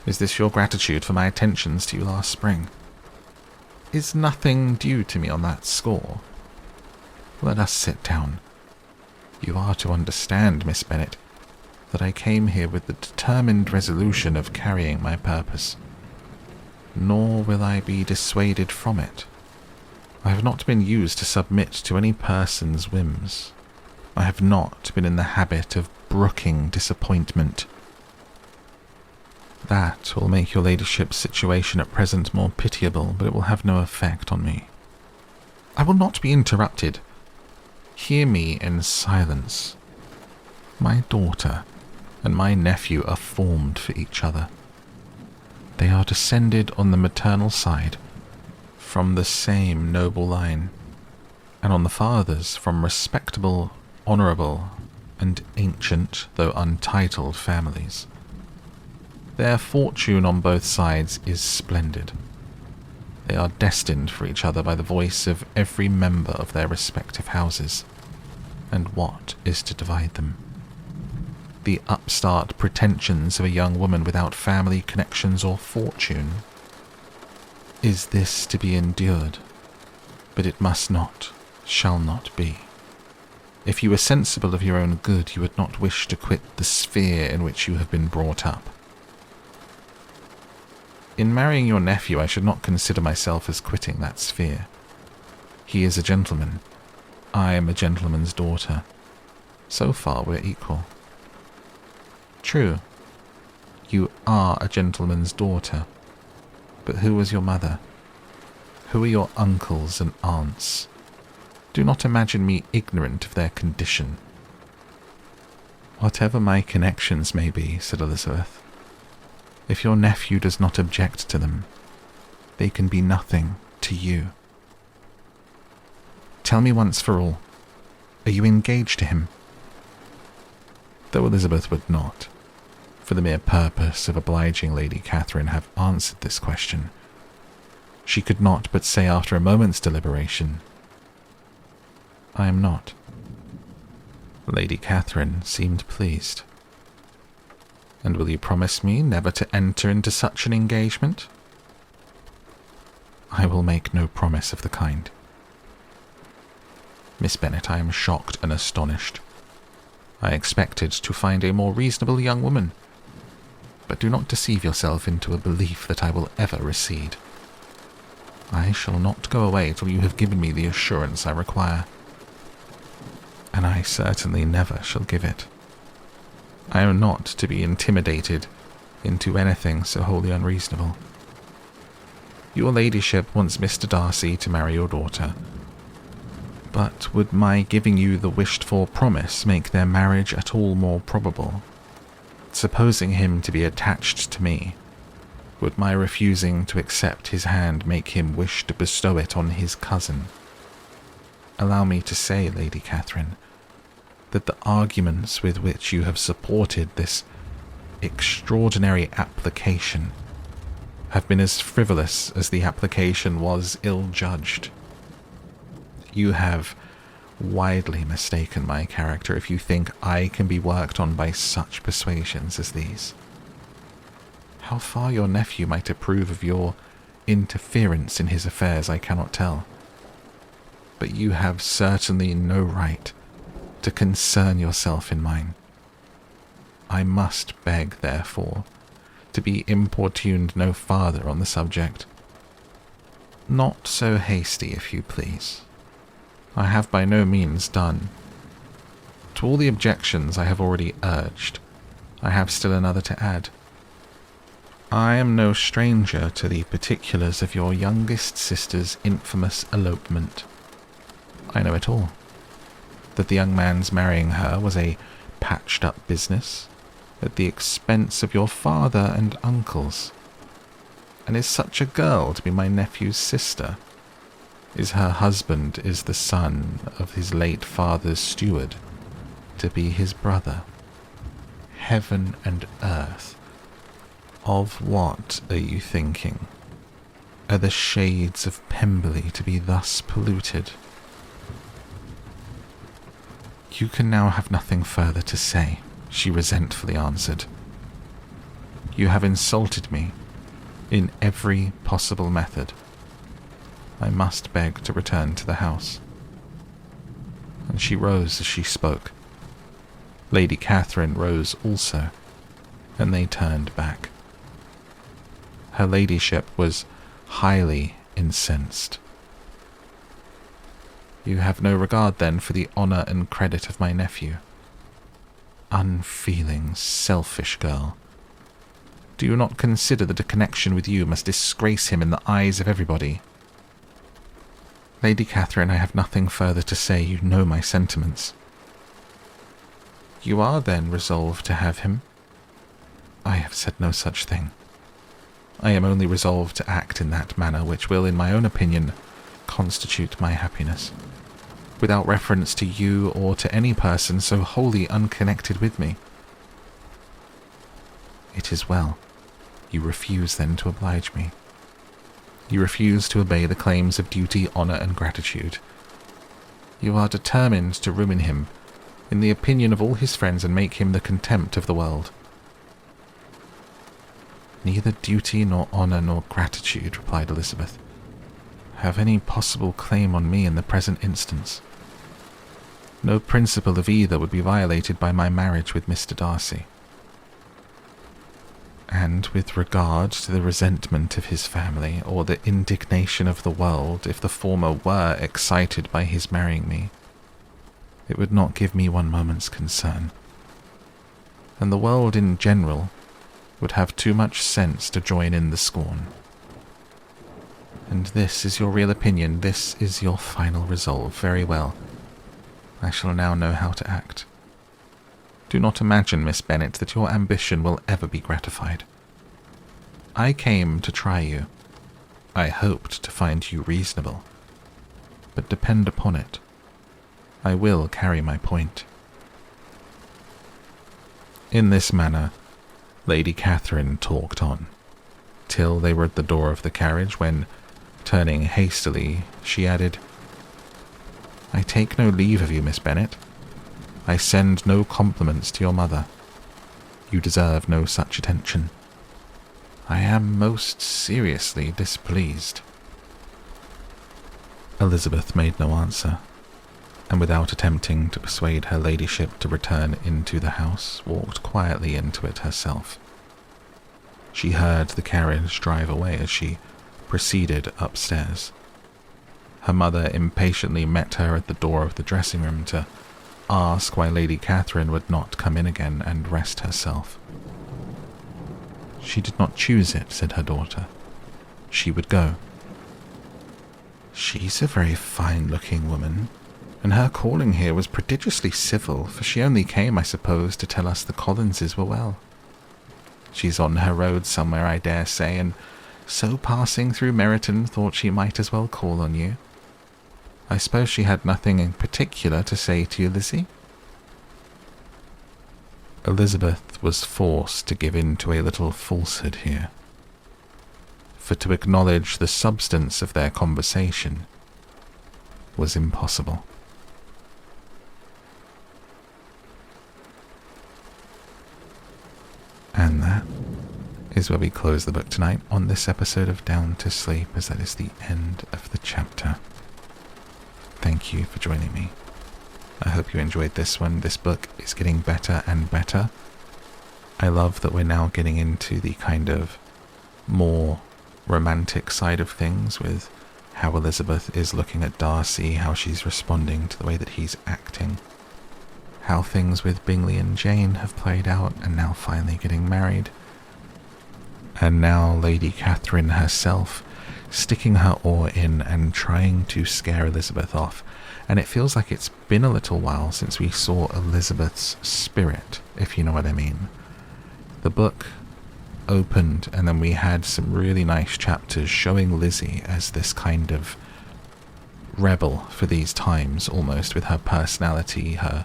Is this your gratitude for my attentions to you last spring?" Is nothing due to me on that score? Let us sit down. You are to understand, Miss Bennet, that I came here with the determined resolution of carrying my purpose. Nor will I be dissuaded from it. I have not been used to submit to any person's whims. I have not been in the habit of brooking disappointment. That will make your ladyship's situation at present more pitiable, but it will have no effect on me. I will not be interrupted. Hear me in silence. My daughter and my nephew are formed for each other. They are descended on the maternal side from the same noble line, and on the father's from respectable, honourable, and ancient, though untitled, families. Their fortune on both sides is splendid. They are destined for each other by the voice of every member of their respective houses. And what is to divide them? The upstart pretensions of a young woman without family connections or fortune. Is this to be endured? But it must not, shall not be. If you were sensible of your own good, you would not wish to quit the sphere in which you have been brought up. In marrying your nephew, I should not consider myself as quitting that sphere. He is a gentleman. I am a gentleman's daughter. So far we're equal. True, you are a gentleman's daughter. But who was your mother? Who are your uncles and aunts? Do not imagine me ignorant of their condition. Whatever my connections may be, said Elizabeth, if your nephew does not object to them, they can be nothing to you. Tell me once for all, are you engaged to him? Though Elizabeth would not, for the mere purpose of obliging Lady Catherine, have answered this question, she could not but say after a moment's deliberation, I am not. Lady Catherine seemed pleased. And will you promise me never to enter into such an engagement? I will make no promise of the kind. Miss Bennet, I am shocked and astonished. I expected to find a more reasonable young woman, but do not deceive yourself into a belief that I will ever recede. I shall not go away till you have given me the assurance I require, and I certainly never shall give it. I am not to be intimidated into anything so wholly unreasonable. Your ladyship wants Mr. Darcy to marry your daughter, but would my giving you the wished-for promise make their marriage at all more probable? Supposing him to be attached to me, would my refusing to accept his hand make him wish to bestow it on his cousin? Allow me to say, Lady Catherine, that the arguments with which you have supported this extraordinary application have been as frivolous as the application was ill-judged. You have widely mistaken my character if you think I can be worked on by such persuasions as these. How far your nephew might approve of your interference in his affairs I cannot tell, but you have certainly no right to concern yourself in mine. I must beg, therefore, to be importuned no farther on the subject. Not so hasty, if you please. I have by no means done. To all the objections I have already urged, I have still another to add. I am no stranger to the particulars of your youngest sister's infamous elopement. I know it all. That the young man's marrying her was a patched-up business, at the expense of your father and uncles. And is such a girl to be my nephew's sister? Is her husband the son of his late father's steward, to be his brother? Heaven and earth! Of what are you thinking? Are the shades of Pemberley to be thus polluted? You can now have nothing further to say, she resentfully answered. You have insulted me in every possible method. I must beg to return to the house." And she rose as she spoke. Lady Catherine rose also, and they turned back. Her ladyship was highly incensed. "You have no regard, then, for the honour and credit of my nephew? Unfeeling, selfish girl. Do you not consider that a connection with you must disgrace him in the eyes of everybody?" "Lady Catherine, I have nothing further to say. You know my sentiments." "You are, then, resolved to have him?" "I have said no such thing. I am only resolved to act in that manner which will, in my own opinion, constitute my happiness, without reference to you or to any person so wholly unconnected with me." "It is well. You refuse, then, to oblige me. You refuse to obey the claims of duty, honour, and gratitude. You are determined to ruin him, in the opinion of all his friends, and make him the contempt of the world." "Neither duty, nor honour, nor gratitude," replied Elizabeth, "have any possible claim on me in the present instance. No principle of either would be violated by my marriage with Mr. Darcy. And with regard to the resentment of his family, or the indignation of the world, if the former were excited by his marrying me, it would not give me one moment's concern. And the world in general would have too much sense to join in the scorn. And this is your real opinion, this is your final resolve. Very well. I shall now know how to act. Do not imagine, Miss Bennet, that your ambition will ever be gratified. I came to try you. I hoped to find you reasonable. But depend upon it, I will carry my point." In this manner, Lady Catherine talked on, till they were at the door of the carriage, when, turning hastily, she added, "I take no leave of you, Miss Bennet. I send no compliments to your mother. You deserve no such attention. I am most seriously displeased." Elizabeth made no answer, and without attempting to persuade her ladyship to return into the house, walked quietly into it herself. She heard the carriage drive away as she proceeded upstairs. Her mother impatiently met her at the door of the dressing-room to ask why Lady Catherine would not come in again and rest herself. "She did not choose it," said her daughter. "She would go." "She's a very fine-looking woman, and her calling here was prodigiously civil, for she only came, I suppose, to tell us the Collinses were well. She's on her road somewhere, I dare say, and so passing through Meryton thought she might as well call on you. I suppose she had nothing in particular to say to you, Lizzie?" Elizabeth was forced to give in to a little falsehood here, for to acknowledge the substance of their conversation was impossible. And that is where we close the book tonight on this episode of Down to Sleep, as that is the end of the chapter. Thank you for joining me. I hope you enjoyed this one. This book is getting better and better. I love that we're now getting into the kind of more romantic side of things, with how Elizabeth is looking at Darcy, how she's responding to the way that he's acting, how things with Bingley and Jane have played out, and now finally getting married. And now Lady Catherine herself sticking her oar in and trying to scare Elizabeth off. And it feels like it's been a little while since we saw Elizabeth's spirit, if you know what I mean. The book opened, and then we had some really nice chapters showing Lizzie as this kind of rebel for these times, almost, with her personality, her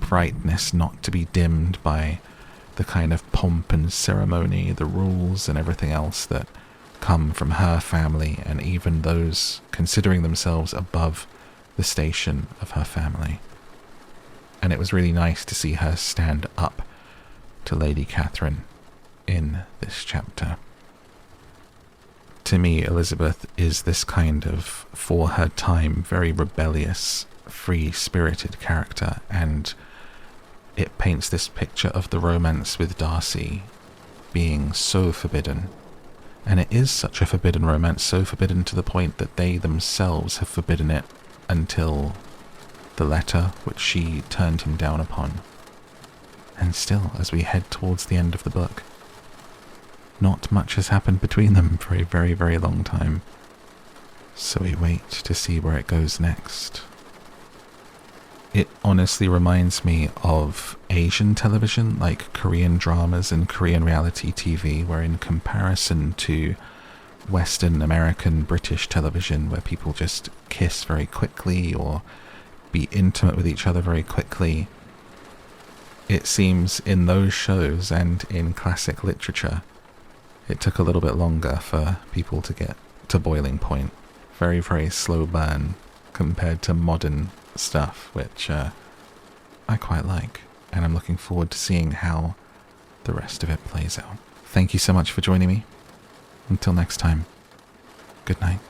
brightness not to be dimmed by the kind of pomp and ceremony, the rules and everything else that come from her family, and even those considering themselves above the station of her family. And it was really nice to see her stand up to Lady Catherine in this chapter. To me, Elizabeth is this kind of, for her time, very rebellious, free-spirited character, and it paints this picture of the romance with Darcy being so forbidden. And it is such a forbidden romance, so forbidden to the point that they themselves have forbidden it until the letter which she turned him down upon. And still, as we head towards the end of the book, not much has happened between them for a very, very long time. So we wait to see where it goes next. It honestly reminds me of Asian television, like Korean dramas and Korean reality TV, where in comparison to Western, American, British television, where people just kiss very quickly or be intimate with each other very quickly, it seems in those shows and in classic literature, it took a little bit longer for people to get to boiling point. Very, very slow burn compared to modern stuff, which I quite like. And I'm looking forward to seeing how the rest of it plays out. Thank you so much for joining me. Until next time, good night.